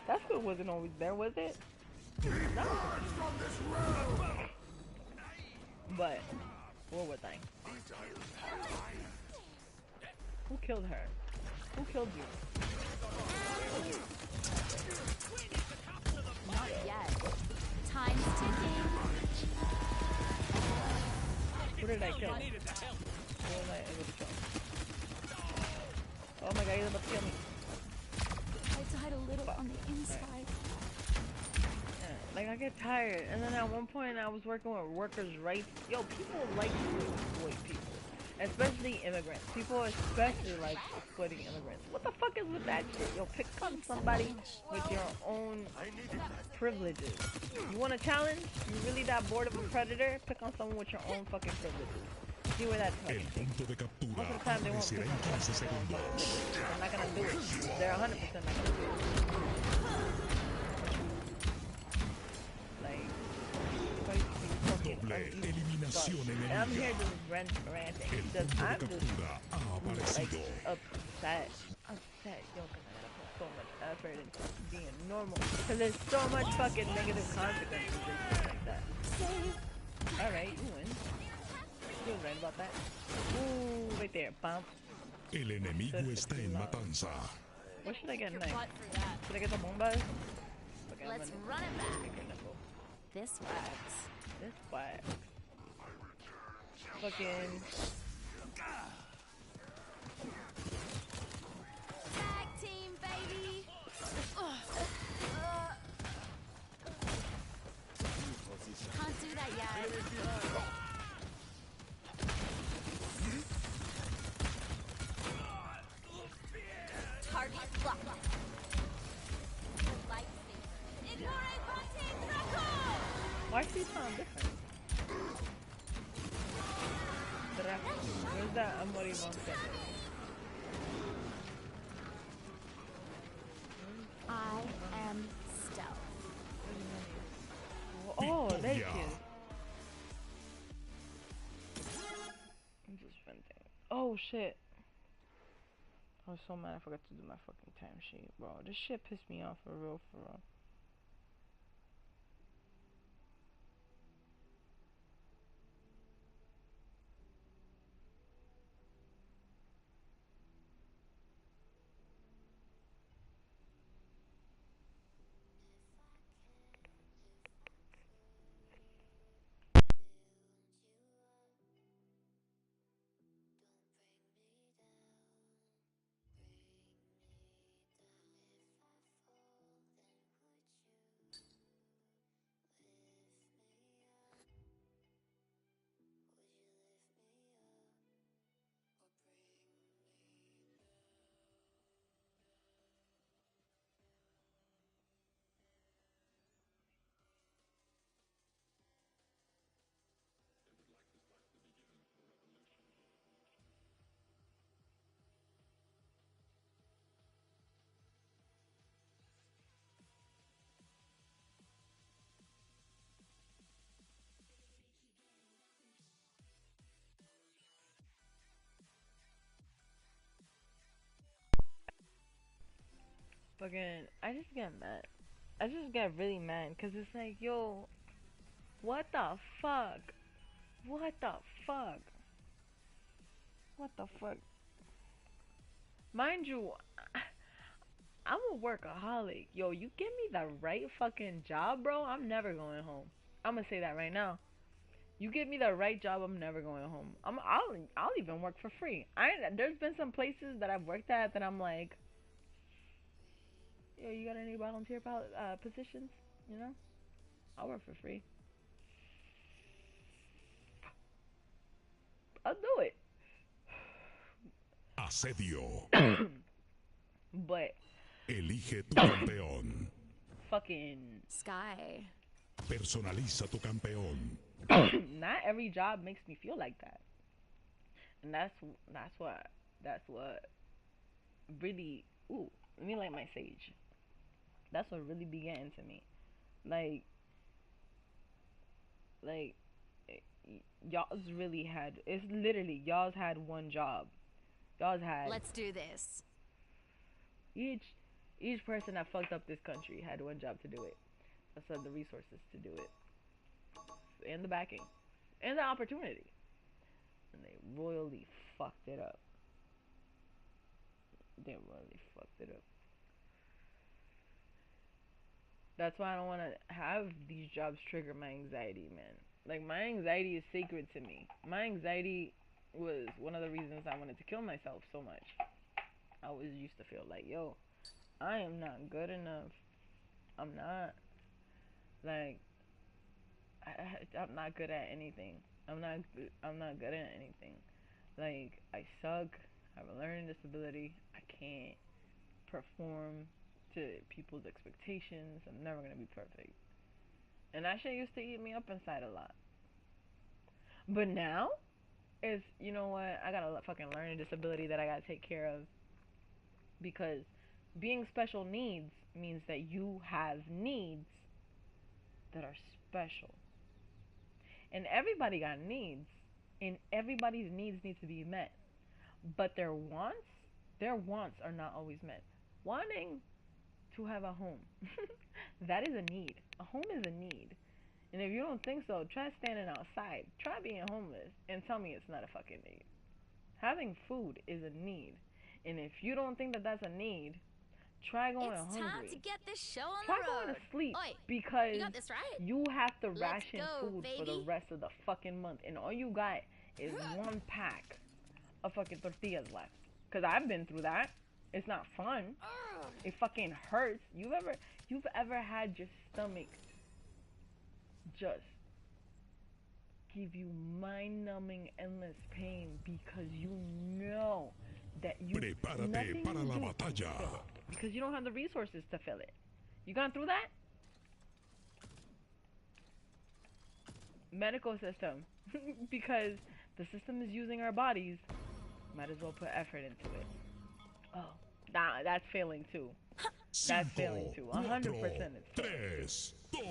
That squid wasn't always there, was it? No. But what was I? Who killed her? Who killed you? Not yet. Time's ticking. Who did I kill? Who was I able to kill? Oh my god, he's about to kill me. I died a little on the inside. Like, I get tired, and then at one point I was working with workers' rights. Yo, people like to exploit people. Especially immigrants. People especially like exploiting immigrants. What the fuck is with that shit? Yo, pick on somebody with your own privileges. You want a challenge? You really that bored of a predator? Pick on someone with your own fucking privileges. See where that's going. Most of the time they won't pick on someone with their own privileges. They're not gonna do it. They're 100% not gonna do it. Like, and I'm here just ranting because I'm just like upset, yo, cause I gotta put so much effort into being normal because there's so much fucking negative consequences and shit like that. Alright, you win. You was right about that. Ooh, right there, bump. El enemigo está en matanza. What should I get next? Should I get the bombas? Okay, let's run it back. This works. This works. Fucking tag team, baby. Can't do that yet. Target locked. why does he sound different? Where's that Amori monster? I am stealth. Oh, there she is. I'm just venting. Oh shit. I was so mad I forgot to do my fucking timesheet, bro. This shit pissed me off for real, for real. Fucking, I just get mad. I just get really mad because it's like, yo, what the fuck? What the fuck? What the fuck? Mind you, I'm a workaholic. Yo, you give me the right fucking job, bro, I'm never going home. I'm gonna say that right now. You give me the right job, I'm never going home. I'll even work for free. There's been some places that I've worked at that I'm like, yo, you got any volunteer positions? You know, I'll work for free. I'll do it. Asedio. But Elige tu campeón. fucking Sky. Personaliza tu campeón. not every job makes me feel like that. And that's what really, ooh, let me light my sage. That's what really began to me. Like y'all's really had, it's literally y'all's had one job. Y'all's had, Let's do this. each person that fucked up this country had one job to do it. That's had the resources to do it, and the backing, and the opportunity, and they royally fucked it up. They royally fucked it up. That's why I don't want to have these jobs trigger my anxiety, man. Like, my anxiety is sacred to me. My anxiety was one of the reasons I wanted to kill myself so much. I always used to feel like, yo, I am not good enough. I'm not. Like, I'm not good at anything. I'm not good at anything. Like, I suck. I have a learning disability. I can't perform to people's expectations. I'm never gonna be perfect. And that shit used to eat me up inside a lot. But now, it's, you know what? I got a fucking learning disability that I gotta take care of. Because being special needs means that you have needs that are special. And everybody got needs. And everybody's needs need to be met. But their wants are not always met. Wanting to have a home, that is a need. A home is a need. And if you don't think so, try standing outside. Try being homeless and tell me it's not a fucking need. Having food is a need. And if you don't think that that's a need, try going hungry. It's time to get this show on Try the road. going to sleep. Oi, because you got this right. you have to Let's ration go, food baby. for the rest of the fucking month. And all you got is one pack of fucking tortillas left. Because I've been through that. It's not fun. It fucking hurts. You've ever had your stomach just give you mind-numbing endless pain because you know that you Prepárate para la batalla. because you don't have the resources to fill it. You gone through that? Medical system. Because the system is using our bodies, might as well put effort into it. Oh, nah, that's failing too. That's failing too. 100% it's failing. 3, 2,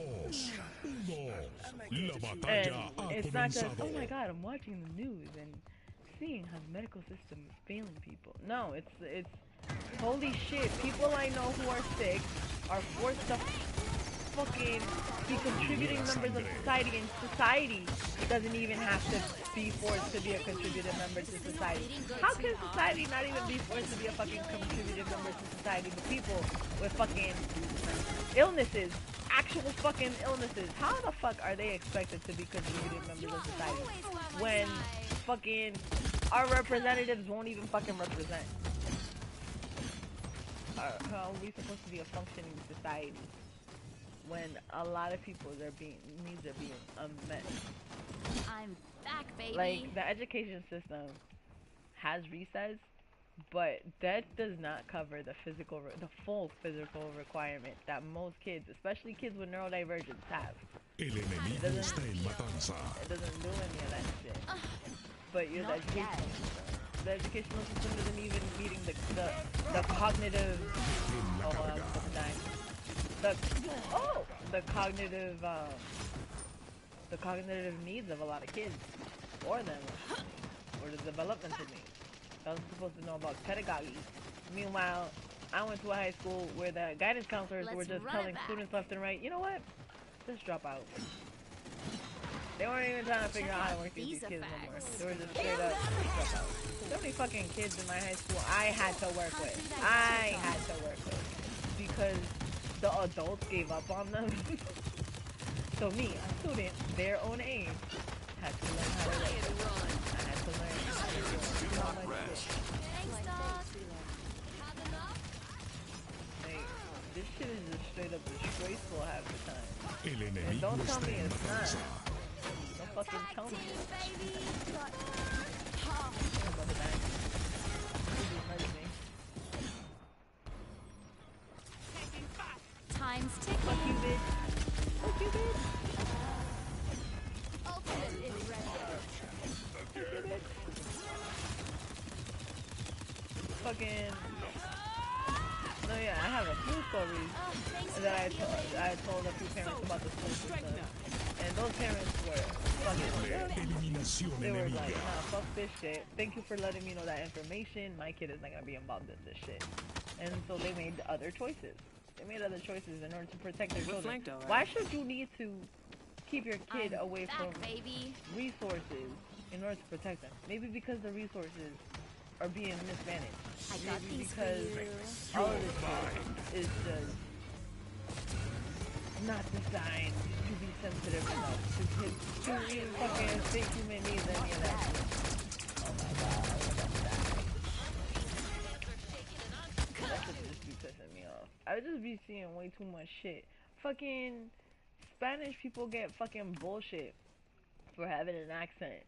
1. La batalla ha And it's not just, comenzado. oh my god, I'm watching the news and seeing how the medical system is failing people. No, it's holy shit. People I know who are sick are forced to fucking be contributing members of society, and society doesn't even have to be forced to be a contributing member to society. How can society not even be forced to be a fucking contributing member to society? But people with fucking illnesses, actual fucking illnesses, how the fuck are they expected to be contributing members of society when fucking our representatives won't even fucking represent? How are we supposed to be a functioning society when a lot of people's needs are being unmet? I'm back, baby. Like, the education system has recess, but that does not cover the full physical requirement that most kids, especially kids with neurodivergence, have. El enemigo está en matanza. It doesn't do any of that shit. But you're the educational system isn't even meeting the cognitive. Oh, I was gonna die. The cognitive needs of a lot of kids, or them, or the developmental needs. I was supposed to know about pedagogy. Meanwhile, I went to a high school where the guidance counselors were Let's just run telling it back. students left and right, you know what? Just drop out. They weren't even trying to figure out how to work with these kids no more. They were just straight up, just drop out. So many fucking kids in my high school I had to work with. I had to work with. Because the adults gave up on them. So me, a student, their own age, had to learn how to work with them. I had to learn how to do so much shit. Thanks, dog. Like, this shit is just straight up disgraceful half the time. El And enemigo don't tell está me en it's not. matanza. Don't fucking tell me. Baby. I'm about to die. This is amazing. Time's ticking. Fuck you, bitch. Fuck you, bitch. Ultimate is ready. Fuck you, bitch. Fucking. No, yeah, I have a few stories Oh, thanks, that I baby. told a few parents about the school system. And those parents were fucking. Eliminación They were like, enemiga. nah, fuck this shit. Thank you for letting me know that information. My kid is not gonna be involved in this shit. And so they made other choices. They made other choices in order to protect their children. flanked, all right. Why should you need to keep your kid I'm away back, from baby. resources in order to protect them? Maybe because the resources are being mismanaged. I got Maybe these for because you. all of this shit is just not designed to be sensitive enough to kids to even fucking think human needs any of that shit. Oh my god, I'm gonna die. That should just be pissing me off. I would just be seeing way too much shit. Fucking Spanish people get fucking bullshit for having an accent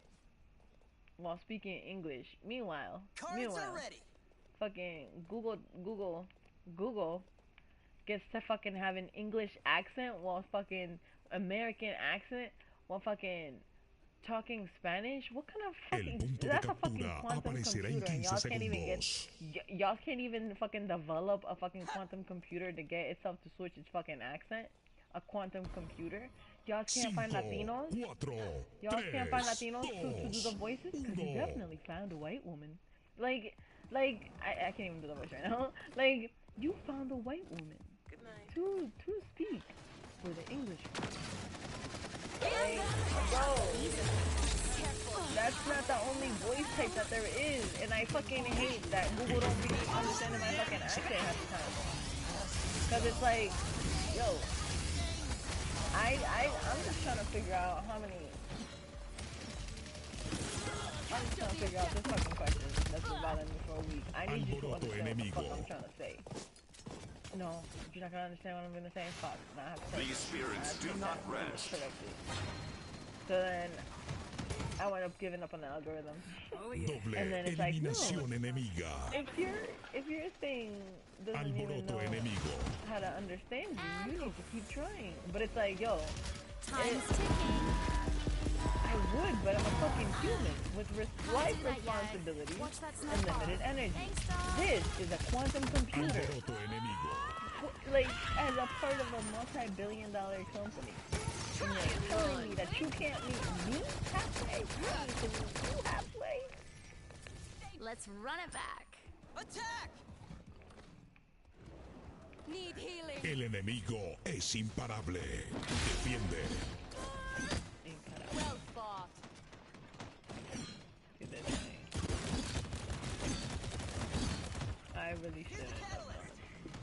while speaking English. Meanwhile, fucking Google gets to fucking have an English accent while fucking American accent while fucking talking Spanish. What kind of El fucking punto de that's a fucking captura quantum aparecerá en computer and 15 y'all can't even get segundos. y'all can't even fucking develop a fucking quantum computer to get itself to switch its fucking accent. A quantum computer. Y'all can't find 5, Latinos. 4, Y'all can't find 3, Latinos to do the 2, voices because you 1. definitely found a white woman. Like I can't even do the voice right now. Like you found a white woman to speak for the English. Like, bro, that's not the only voice type that there is, and I fucking hate that Google don't really understand my fucking accent half the time. Cause it's like, yo, I'm just trying to figure out how many. I'm just trying to figure out this fucking question that's been bothering me for a week. I need you to understand what the fuck I'm trying to say. No, you're not gonna understand what I'm gonna say. Fuck. Nah, I have to These spirits do not rest. correctly. So then I wound up giving up on the algorithm. Doble And then it's like, no. eliminación enemiga. If your thing doesn't even Alboroto know enemigo. how to understand you, you need to keep trying. But it's like, yo, Time's ticking. I would, but I'm a fucking human with life do that yet. responsibilities Watch that and snowball. limited energy. Thanks, dog. This is a quantum computer, Alboroto enemigo. like as a part of a multi-billion-dollar company. And you're telling me that you can't meet me halfway? You need to meet you halfway? Let's run it back. Attack! Need healing. El enemigo es imparable. Defiende. Well fought. Look at this thing. I really shouldn't have done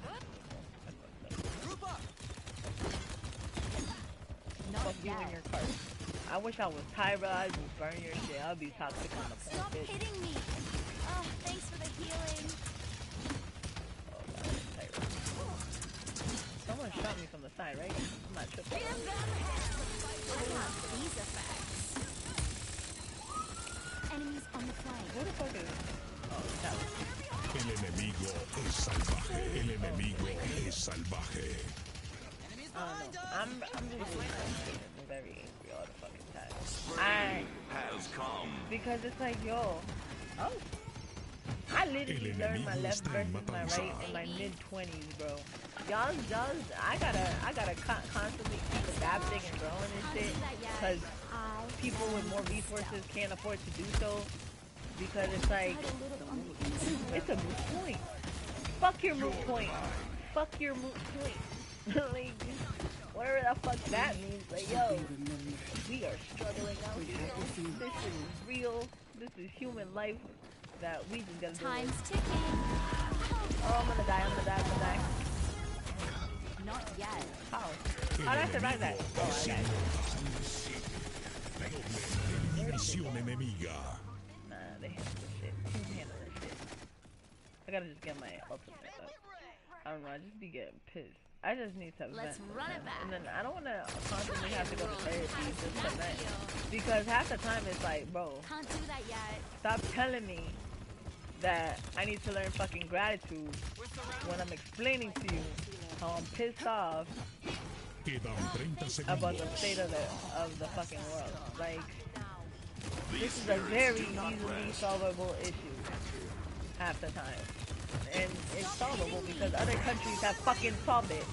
that. Group up. Fuck you and your cart. I wish I was Tyra. I'd just burn your shit. I'd be toxic on the phone, Stop bitch. hitting me. Oh, thanks for the healing. Oh, God, Tyra. Someone shot me from the side, right? I'm not tripping. I got these effects. Enemies on the flank. Who the fuck is this? Oh, that was El enemigo es salvaje. El enemigo es salvaje. I don't know. I'm just really very angry all the fucking time. Has come. Because it's like, yo, I literally learned my left versus my right in my mid-20s, bro. Y'all, I gotta constantly keep adapting and growing and shit, because people with more resources can't afford to do so, because it's like, it's a good point. Fuck your moot point. Fuck your moot point. Like, whatever the fuck that means. Like, yo, we are struggling out here. This is real. This is human life that we just gotta deal with. Time's ticking. Oh, I'm gonna die. Not yet. How? How did I survive that? Oh, I died. Eliminación enemiga. Nah, they handle this shit. Team handle this shit. I gotta just get my ultimate up. I don't know, I just be getting pissed. I just need to Let's vent. run it back. And then I don't wanna constantly have to go to therapy just to vent. Because half the time it's like, bro, Can't do that yet. stop telling me that I need to learn fucking gratitude when I'm explaining to you how I'm pissed off Quedan 30 about the segundos. state of the fucking world. Like, this is a very easily solvable issue half the time. And it's solvable because other countries have fucking solved it.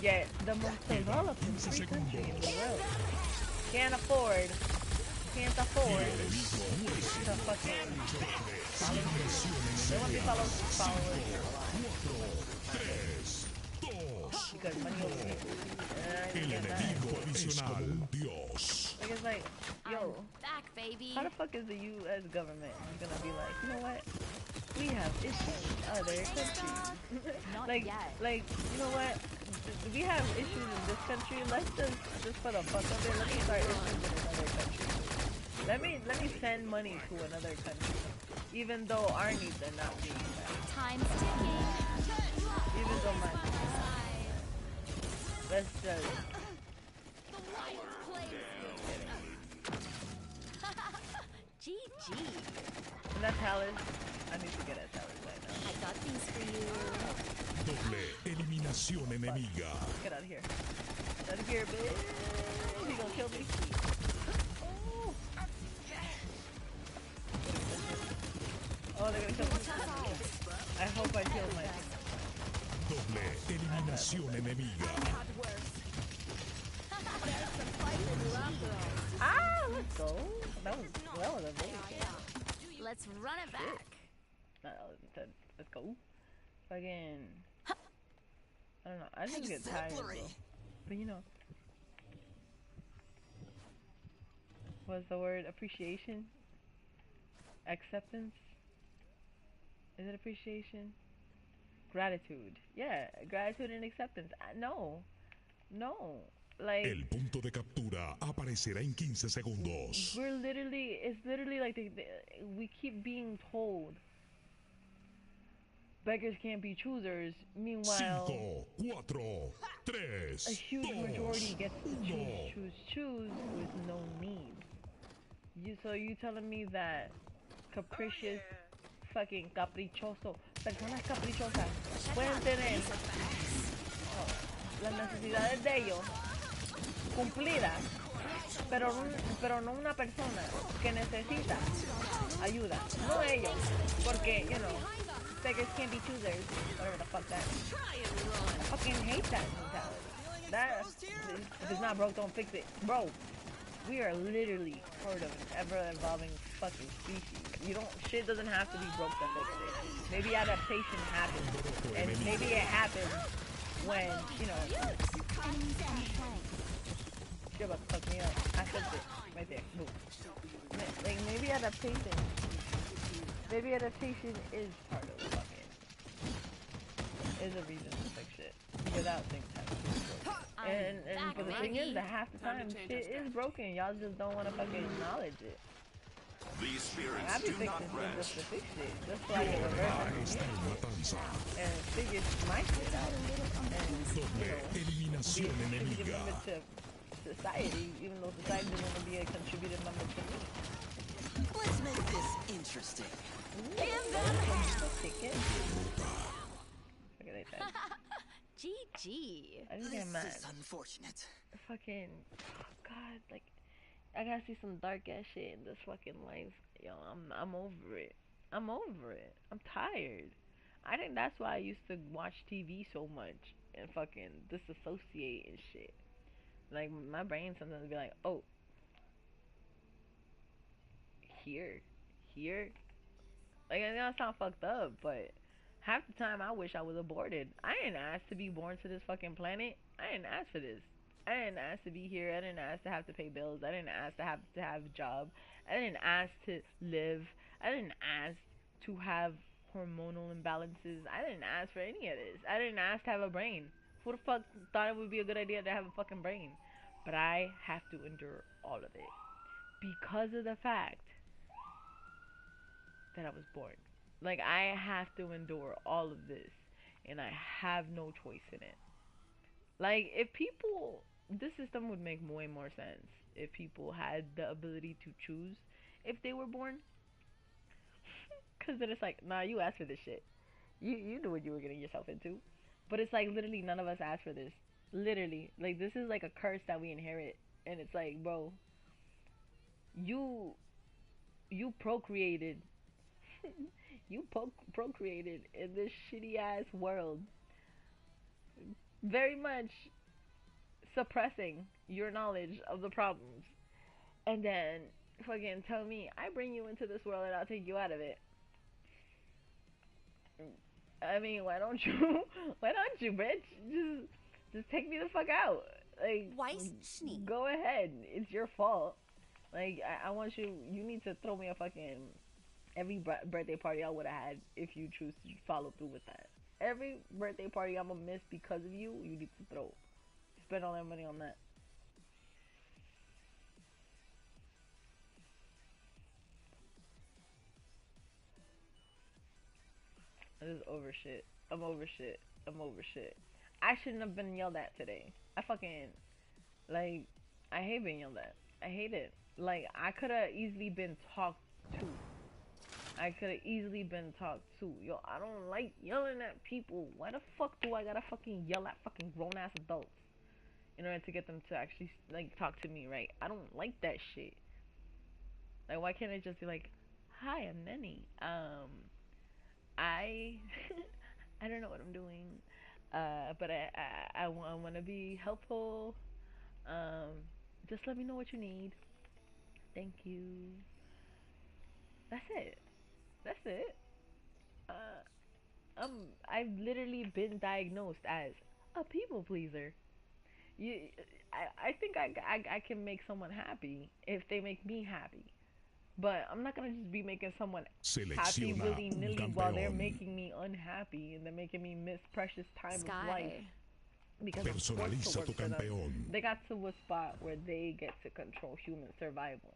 Yet the most developed free country in the world can't afford to fucking follow through. They want to be followers a lot. Because money over people. And I El get that. enemigo es como un dios. Like, it's like, yo, I'm back, baby. how the fuck is the U.S. government gonna be like, you know what? We have issues with other countries. Not like, yet. you know what? We have issues in this country. Let's just for the fuck of it, let me start issues in another country. Let me send money to another country, even though our needs are not being met. Time's ticking. Even though my let's just. GG. And that's Talon. I need to get at Talon right now. I got things for you. Doble eliminación enemiga. Get out of here. Get out of here, bitch. He gonna kill me. Oh. Oh, they're gonna kill me. I hope I kill my. Doble eliminación enemiga. Ah, let's go. That was a very Let's run it back. That was intense. Let's go. Fucking. I don't know. I just get tired, bro. But you know. What's the word? Appreciation? Acceptance? Is it appreciation? Gratitude. Yeah, gratitude and acceptance. No. Like, El punto de captura aparecerá en 15 segundos. it's literally like we keep being told beggars can't be choosers. Meanwhile, 5, 4, 3, a huge 2, majority gets to 1. choose with no need. So you telling me that capricious, fucking caprichoso, personas caprichosas pueden tener las necesidades de ellos cumplidas, pero no una persona que necesita ayuda, no ellos, porque, you know, beggars can't be choosers, whatever the fuck that is. I fucking hate that mentality. That, if it's not broke, don't fix it. Bro, we are literally part of an ever-evolving fucking species. Shit doesn't have to be broke to fix it. Maybe adaptation happens, and maybe it happens when, you know, you're about to fuck me up. I fixed it. Right there. Boom. Like, maybe adaptation is part of fucking, is a reason to fix shit. Without things happening. And but the thing is that half the time shit is broken. Y'all just don't want to fucking acknowledge it. These spirits I be do fixing not shit rest. just to fix it. Just so I can reverse it and figure my shit out. And, Doble eliminación be a enemiga. member to society, even though society doesn't want to be a contributing member to me. Let's make this interesting. Ticket. Look at that. GG. I just get mad. This is unfortunate. Fucking, oh God, like, I gotta see some dark ass shit in this fucking life. Yo, I'm over it. I'm tired. I think that's why I used to watch TV so much and fucking disassociate and shit. Like, my brain sometimes be like, oh, here. Like, I know it sound fucked up, but Half the time, I wish I was aborted. I didn't ask to be born to this fucking planet. I didn't ask for this. I didn't ask to be here. I didn't ask to have to pay bills. I didn't ask to have a job. I didn't ask to live. I didn't ask to have hormonal imbalances. I didn't ask for any of this. I didn't ask to have a brain. Who the fuck thought it would be a good idea to have a fucking brain? But I have to endure all of it because of the fact that I was born. Like, I have to endure all of this, and I have no choice in it. Like, if people, this system would make way more sense if people had the ability to choose if they were born. Because then it's like, nah, you asked for this shit. You knew what you were getting yourself into. But it's like, literally, none of us asked for this. Literally. Like, this is like a curse that we inherit. And it's like, bro, you procreated. You procreated in this shitty ass world, very much suppressing your knowledge of the problems, and then fucking tell me I bring you into this world and I'll take you out of it. I mean, why don't you? Why don't you, bitch? Just take me the fuck out. Like, go ahead. It's your fault. Like, I want you. You need to throw me a fucking every birthday party I would have had if you choose to follow through with that. Every birthday party I'm gonna miss because of you, you need to throw. Spend all that money on that. This is over shit. I'm over shit. I'm over shit. I shouldn't have been yelled at today. I fucking, like, I hate being yelled at. I hate it. Like, I could have easily been talked to. I could have easily been talked to. Yo, I don't like yelling at people. Why the fuck do I gotta fucking yell at fucking grown-ass adults in order to get them to actually, like, talk to me, right? I don't like that shit. Like, why can't I just be like, hi, I'm Nenny. I I don't know what I'm doing. But I want to be helpful. Just let me know what you need. Thank you. That's it. That's it. I've literally been diagnosed as a people pleaser. I think I can make someone happy if they make me happy. But I'm not gonna just be making someone happy willy-nilly while they're making me unhappy and they're making me miss precious time of life. Because Personaliza tu campeón. They got to a spot where they get to control human survival.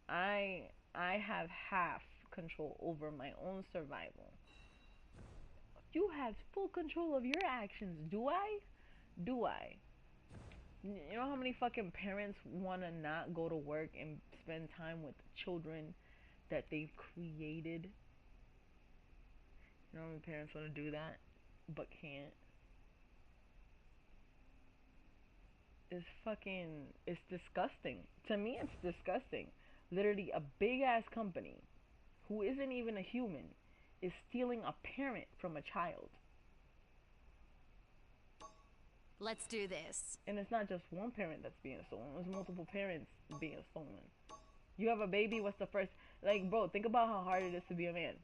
I have half control over my own survival. You have full control of your actions. Do I? Do I? You know how many fucking parents want to not go to work and spend time with the children that they've created? You know how many parents want to do that but can't? It's disgusting. To me, it's disgusting. Literally, a big ass company who isn't even a human is stealing a parent from a child. Let's do this. And it's not just one parent that's being stolen. It's multiple parents being stolen. You have a baby, what's the first... Like, bro, think about how hard it is to be a man.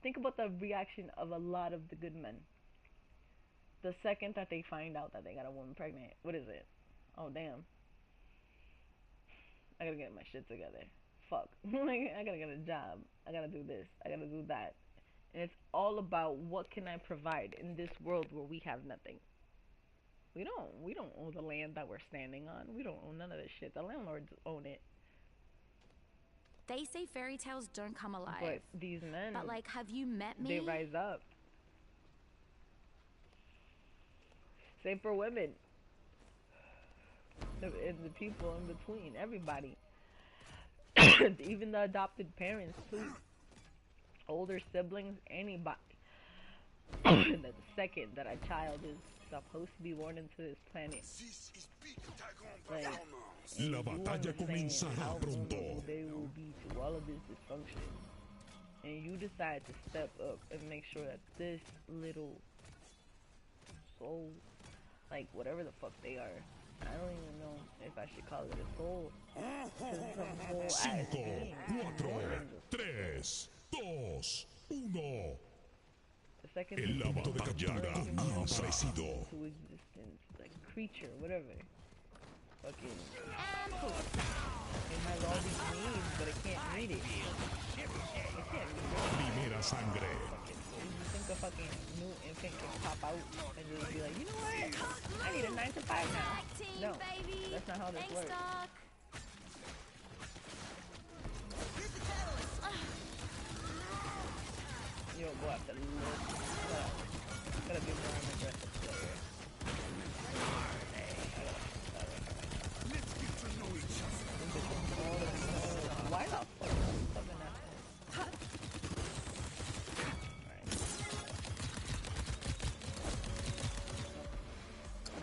Think about the reaction of a lot of the good men. The second that they find out that they got a woman pregnant, what is it? Oh, damn. I gotta get my shit together. Fuck. Like, I gotta get a job. I gotta do this. I gotta do that. And it's all about what can I provide in this world where we have nothing. We don't own the land that we're standing on. We don't own none of this shit. The landlords own it. They say fairy tales don't come alive. But these men, but like, have you met me? They rise up. Same for women. And the people in between, everybody. Even the adopted parents too. Older siblings, anybody. The second that a child is supposed to be born into this planet, like, La batalla comenzará pronto. They will be to all of this dysfunction, and you decide to step up and make sure that this little soul, like whatever the fuck they are, I don't even know if I should call it a soul. 5, 4, 3, 2, 1. 1. The second El punto de captura ha aparecido. to existence, like creature, whatever. Fucking. It has all these needs, but it can't read it. It can't read it. Primera sangre. You think a fucking new infant can pop out and just be like, you know what? I need a 9 to 5 now. No, that's not how this works. Yo, go after the list. Gotta be more an aggressive player. Let's get to know each other. Why the fuck is fucking that? Alright.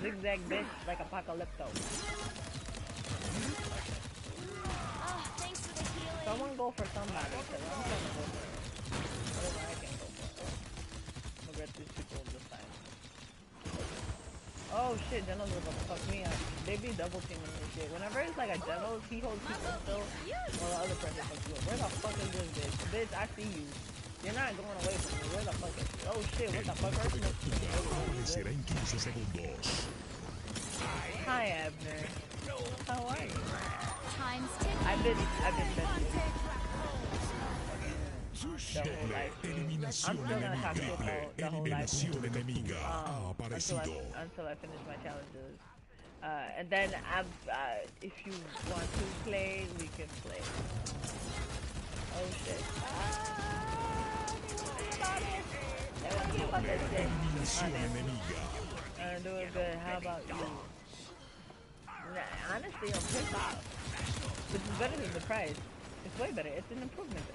Zigzag bitch like Apocalypto. Thanks for the healing. Someone go for somebody, because I'm trying to go for whatever I can go for. I'm gonna get these people this time. Oh shit, Genos was about to fuck me up. They be double teaming this shit. Whenever it's like a Genos, he holds people still, while the other person fucks you up. Where the fuck is this bitch? Bitch, I see you. You're not going away from me. Where the fuck is you? Oh shit, what the fuck? Aparecerá en 15 segundos. Hi, Abner. How are you? Time's ticking. I've been messing. Doble eliminación enemiga. Triple eliminación enemiga ha aparecido. Until I finish my challenges. And then if you want to play, we can play. Oh shit. Eliminación enemiga. I'm doing good. How about you? Nah, honestly, I'm pissed off. Which is better than the price. It's way better. It's an improvement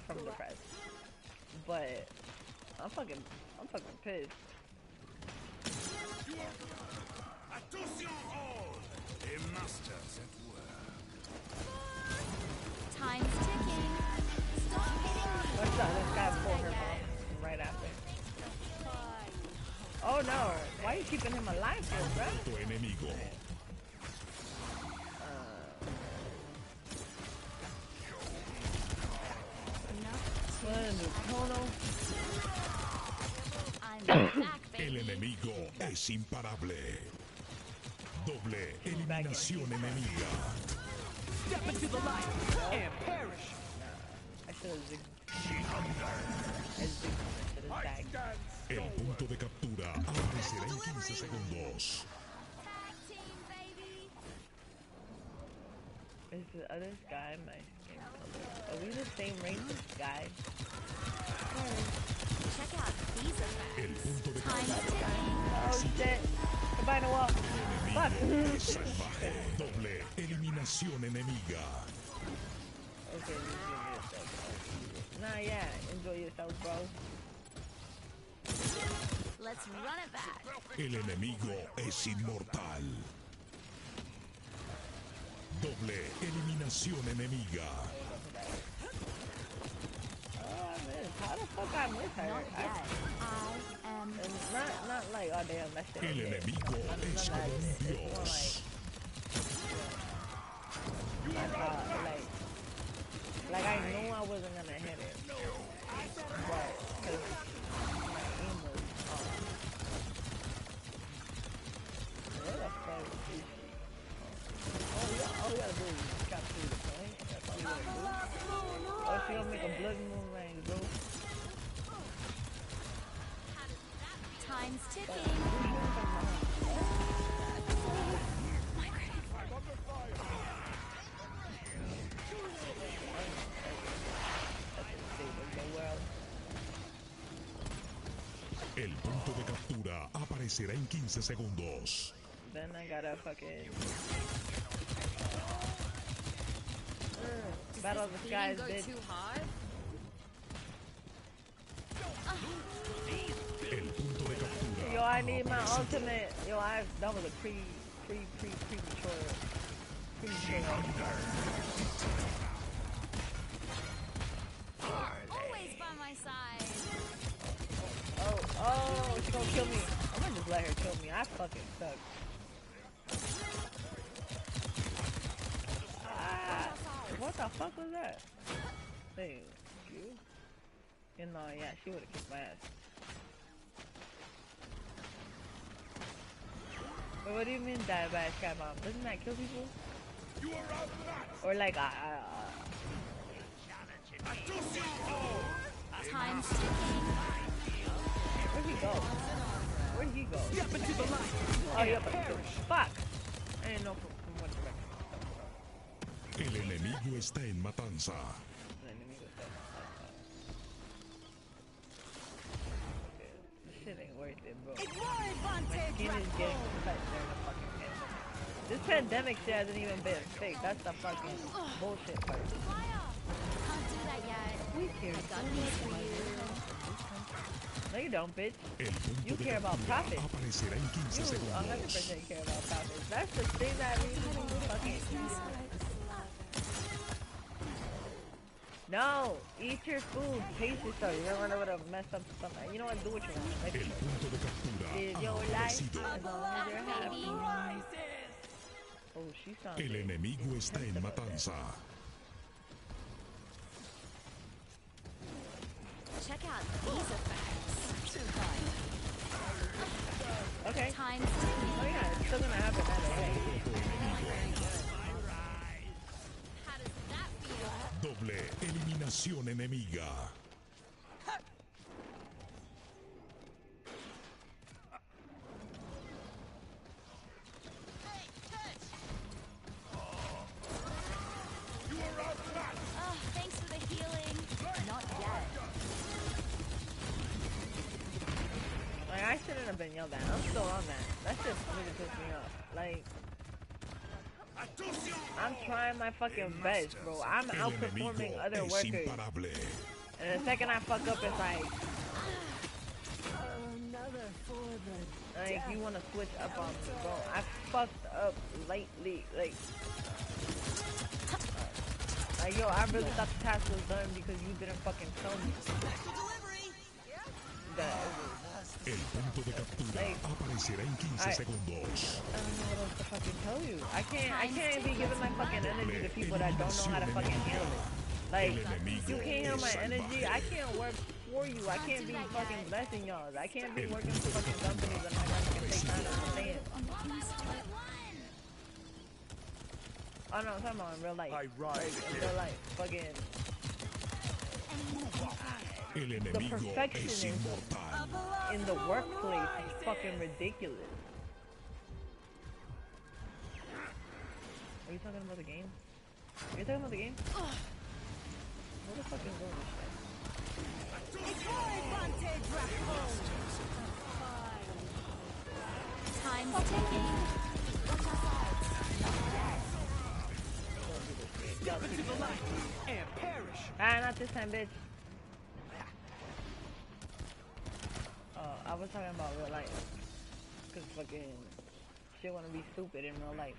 from the price. But I'm fucking pissed. Attention all! A master's at work. Time's ticking. Stop hitting me. What's up? This guy pulled her mom right after. Oh no! Why are you keeping him alive for, bro? Tu enemigo. El enemigo es imparable. Doble eliminación enemiga. Step into the light and perish. I should have zigged. El punto de captura aparecerá en 15 segundos. Is the other guy my skin color? Are we the same race as Sky? Check out these effects. El punto de Time's captura ticking. Oh shit! Goodbye, Noah. Fuck! enemigo es salvaje. Doble eliminación enemiga. Okay, just give me a second. Nah, yeah. Enjoy yourself, bro. Let's run it back. El enemigo es inmortal. Doble eliminación enemiga. Oh, I missed. How the fuck I miss her? Not yet. I am. Not like, oh damn, that shit. El enemigo es como un dios. Like I knew I wasn't gonna hit it, but cause my aim was off. Where the fuck is she? All we gotta do is capture the point. That's all we gotta do. Oh, she gonna make a blood moon range, bro. Time's ticking. El punto de captura aparecerá en 15 segundos. Then I gotta fucking battle of the skies, bitch. El punto de captura. Yo, I need my ultimate. Yo, that was a premature. Always by my side. Oh, she's gonna kill me. I'm gonna just let her kill me. I fucking suck. What the fuck was that? Thank you. You know, yeah, she would have kicked my ass. But what do you mean die by a sky bomb? Doesn't that kill people? You are outmatched. Or like, Time's ticking. where'd he go? Where'd he go? Step into the light. Oh, yep. Fuck. I didn't know from what direction. El enemigo está en matanza. The enemy was there. Okay. This shit ain't worth it, bro. My skin is getting cut during the fucking pandemic. This pandemic shit hasn't even been fake. That's the fucking bullshit part. Can't do that yet. We care. I got this for you. No, you don't, bitch. El punto You de care about captura profit. aparecerá en 15 You segundos. 100% care about profits. That's the thing that leads me to fucking. No, eat your food, pace yourself. You don't want to mess up something. You know what? Do what you want. Like, El punto de captura live ha your life aparecido. as long as you're happy. Oh, she sounds. El enemigo está en matanza. Check out these effects. Okay. Time's ticking. Oh yeah, it's still gonna happen either way. How does that feel? Doble eliminación enemiga. Oh, thanks for the healing. Not yet. Like, I shouldn't have been yelled at. I'm still on that. That shit really pissed me off. Like, I'm trying my fucking best, bro. I'm El outperforming enemigo other es workers. imparable. And the second I fuck up, it's like, you wanna switch up on me, bro. I fucked up lately, like, yo, I really thought the task was done because you didn't fucking tell me. El punto de captura aparecerá en 15 segundos. I don't know what else to fucking tell you. I can't be giving my fucking energy to people that don't know how to fucking handle it. Like, you can't handle my energy. I can't work for you. I can't be fucking blessing y'all. I can't be working for fucking companies that my guys can take time to understand. Oh no, I'm talking about in real life. Like, in real life. Fucking. El The enemigo es perfectionism inmortal. in the workplace is fucking ridiculous. Are you talking about the game? Are you talking about the game? What the fuck is going Time's ticking. Step into the light and perish. Ah, not this time, bitch. I was talking about real life. Cause fucking shit wanna be stupid in real life.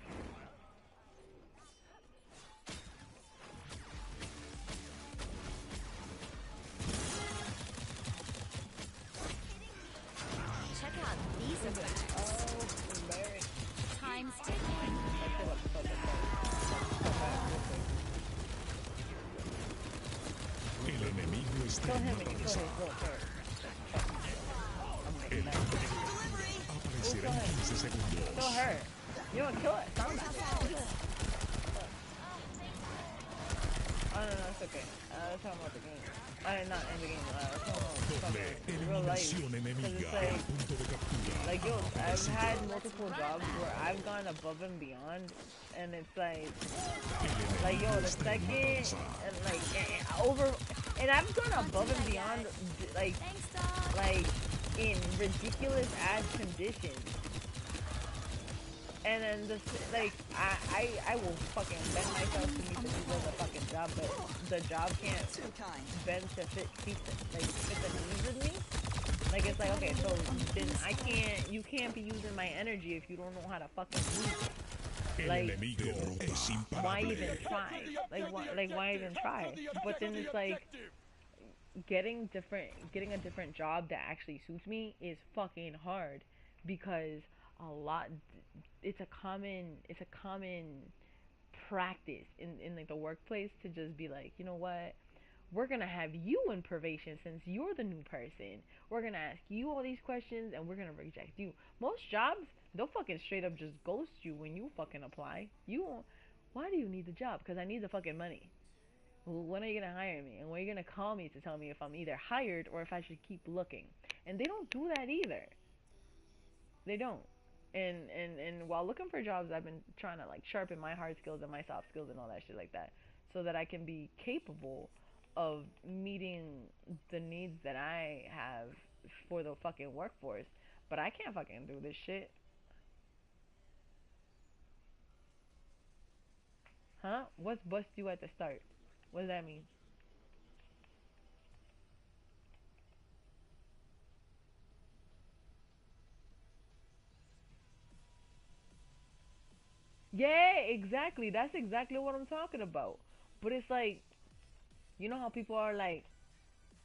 Check out these effects. Oh, Mary. Time's ticking. El enemigo está Kill en him and you kill matanza. his little turret. El punto de captura aparecerá en 15 segundos. Kill her. You don't kill it. Calm down. Oh no, it's okay. I was talking about the game. Not in the game. I was talking about Doble fucking real life. eliminación 'Cause enemiga. it's El like, punto de captura yo, ha I've aparecido. had multiple jobs where I've gone above and beyond, and it's like yo, the second, and like, and I've gone above and beyond, like in ridiculous ass conditions. And then this, like, I will fucking bend myself to meet the people of the fucking job, but the job can't bend to fit the needs of me. Like, it's like, okay, so then you can't be using my energy if you don't know how to fucking use it. El Like, enemigo es why imparable. even try? Why even try? But then it's like, getting a different job that actually suits me is fucking hard, because it's a common practice in like the workplace to just be like, you know what, we're gonna have you in probation since you're the new person. We're gonna ask you all these questions and we're gonna reject you. Most jobs, they'll fucking straight up just ghost you when you fucking apply. You won't. Why do you need the job? Because I need the fucking money. Well, when are you gonna hire me? And when are you gonna call me to tell me if I'm either hired or if I should keep looking? And they don't do that either. They don't. And while looking for jobs, I've been trying to like sharpen my hard skills and my soft skills and all that shit like that, so that I can be capable of meeting the needs that I have for the fucking workforce. But I can't fucking do this shit. Huh? What's bust you at the start? What does that mean? Yeah, exactly. That's exactly what I'm talking about. But it's like, you know how people are like,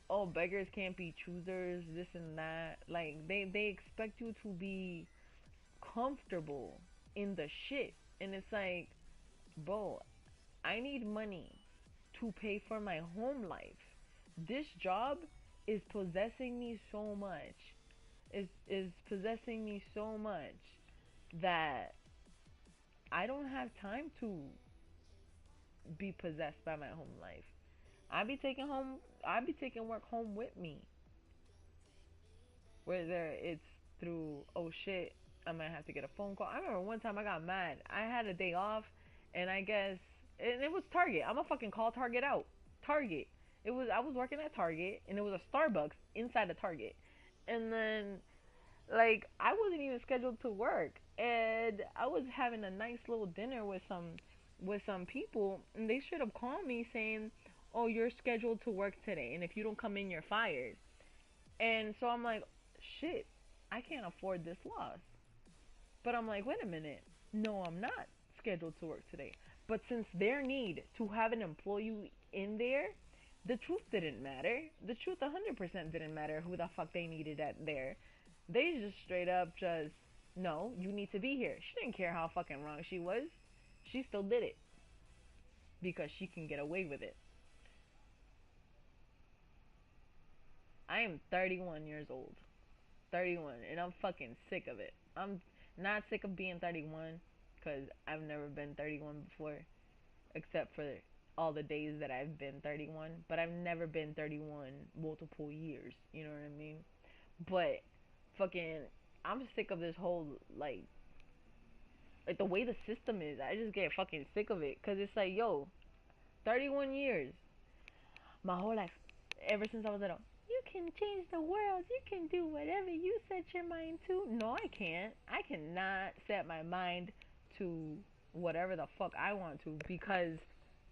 oh, beggars can't be choosers, this and that. Like, they expect you to be comfortable in the shit. And it's like, bro, I need money to pay for my home life. This job is possessing me so much. Is possessing me so much that I don't have time to be possessed by my home life. I be taking work home with me. Whether it's through, oh shit, I might have to get a phone call. I remember one time I got mad. I had a day off, and I guess, and it was Target. I'm gonna fucking call Target out. Target. I was working at Target, and it was a Starbucks inside the Target. And then, like, I wasn't even scheduled to work, and I was having a nice little dinner with some people, and they should have called me saying, oh, you're scheduled to work today, and if you don't come in, you're fired. And so I'm like, shit, I can't afford this loss. But I'm like, wait a minute. No, I'm not scheduled to work today. But since their need to have an employee in there, the truth didn't matter. The truth 100% didn't matter who the fuck they needed at there. They just straight up just, no, you need to be here. She didn't care how fucking wrong she was. She still did it. Because she can get away with it. I am 31 years old. 31, and I'm fucking sick of it. I'm not sick of being 31, because I've never been 31 before, except for all the days that I've been 31, but I've never been 31 multiple years, you know what I mean? But, fucking, I'm sick of this whole, like the way the system is. I just get fucking sick of it, because it's like, yo, 31 years, my whole life, ever since I was little. You can change the world. You can do whatever you set your mind to. No, I can't. I cannot set my mind to whatever the fuck I want to, because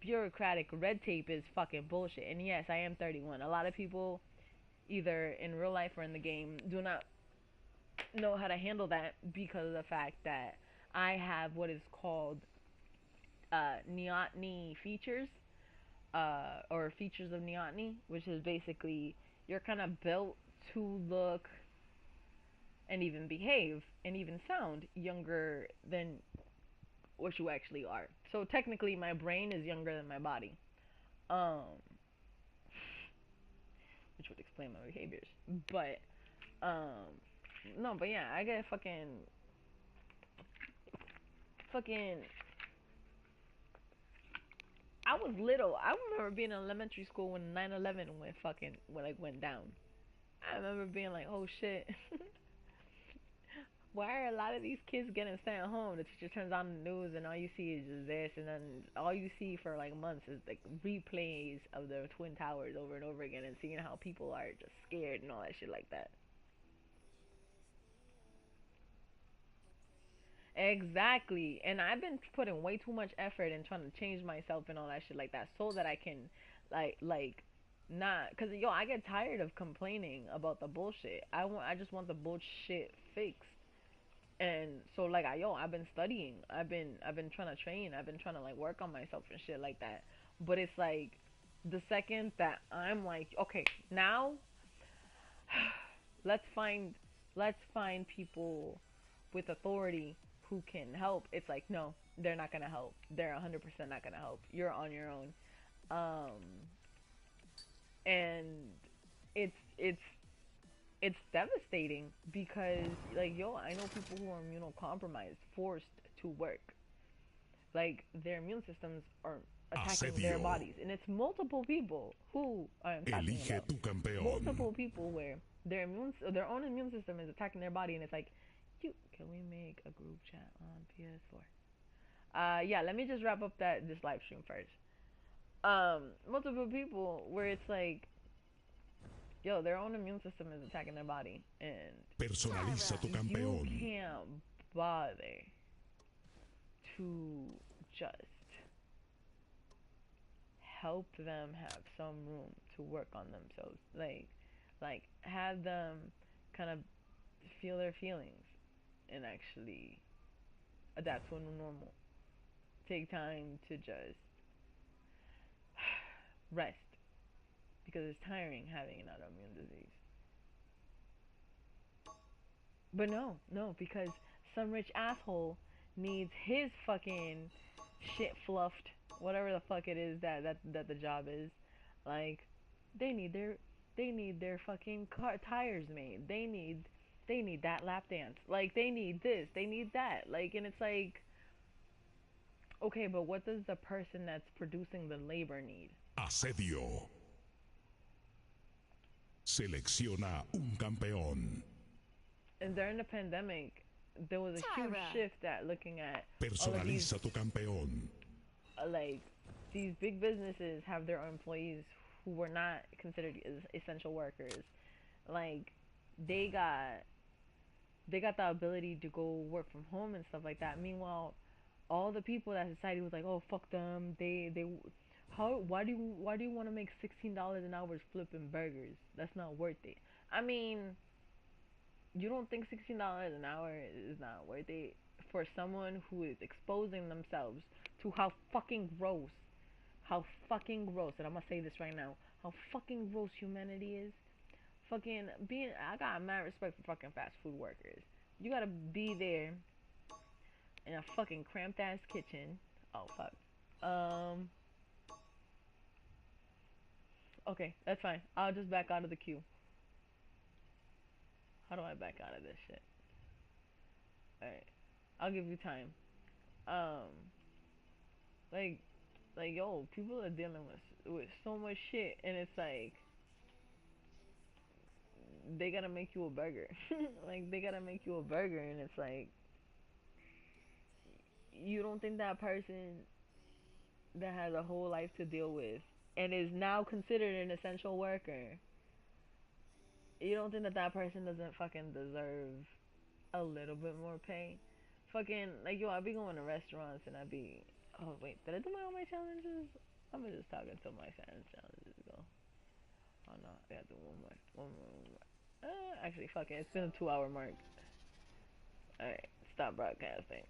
bureaucratic red tape is fucking bullshit. And yes, I am 31. A lot of people, either in real life or in the game, do not know how to handle that because of the fact that I have what is called neoteny features, or features of neoteny, which is basically you're kind of built to look and even behave and even sound younger than what you actually are. So technically my brain is younger than my body. Which would explain my behaviors. But no, but yeah, I get fucking I was little. I remember being in elementary school when 9/11 went down. I remember being like, oh shit. Why are a lot of these kids getting sent home? The teacher turns on the news and all you see is just this, and then all you see for like months is like replays of the Twin Towers over and over again, and seeing how people are just scared and all that shit like that. Exactly. And I've been putting way too much effort in trying to change myself and all that shit like that, so that I can like not, cuz yo, I get tired of complaining about the bullshit. I just want the bullshit fixed. And so like I've been studying. I've been trying to train. I've been trying to like work on myself and shit like that. But it's like the second that I'm like, okay, now let's find people with authority who can help. It's like, no, they're not gonna help. They're 100% not gonna help. You're on your own. and it's it's it's devastating because like yo, I know people who are immunocompromised, forced to work. Like their immune systems are attacking their Asedio. bodies, and it's multiple people who I'm talking Elige about. tu campeón. Multiple people where their own immune system is attacking their body, and it's like, can we make a group chat on PS4? Yeah, let me just wrap up this live stream first. Multiple people where it's like, yo, their own immune system is attacking their body, and Personaliza tu you campeón. can't bother to just help them have some room to work on themselves, like have them kind of feel their feelings and actually adapt to a new normal. Take time to just rest because it's tiring having an autoimmune disease. But no, because some rich asshole needs his fucking shit fluffed, whatever the fuck it is that the job is. Like, they need their fucking tires made. They need that lap dance. Like, they need this, they need that. Like, and it's like, okay, but what does the person that's producing the labor need? Asedio. Selecciona un campeón. And during the pandemic, there was a huge shift at looking at Personaliza tu campeón. Like, these big businesses have their employees who were not considered essential workers. Like, they got the ability to go work from home and stuff like that. Meanwhile, all the people that society was like, oh fuck them, why do you want to make $16 an hour flipping burgers? That's not worth it. I mean, you don't think $16 an hour is not worth it for someone who is exposing themselves to how fucking gross, and I'm gonna say this right now, how fucking gross humanity is. Fucking I got mad respect for fucking fast food workers. You gotta be there in a fucking cramped ass kitchen. Oh fuck. Okay, that's fine. I'll just back out of the queue. How do I back out of this shit? Alright. I'll give you time. Like yo, people are dealing with so much shit, and it's like they gotta make you a burger. Like, they gotta make you a burger, and it's like, you don't think that person that has a whole life to deal with and is now considered an essential worker, you don't think that person doesn't fucking deserve a little bit more pay? Fucking, like, yo, I be going to restaurants and I be, oh wait, did I do all my challenges? I'm gonna just talk until my challenges go. Oh no, I gotta do one more. Actually, fuck it, it's been a 2-hour mark. Alright, stop broadcasting.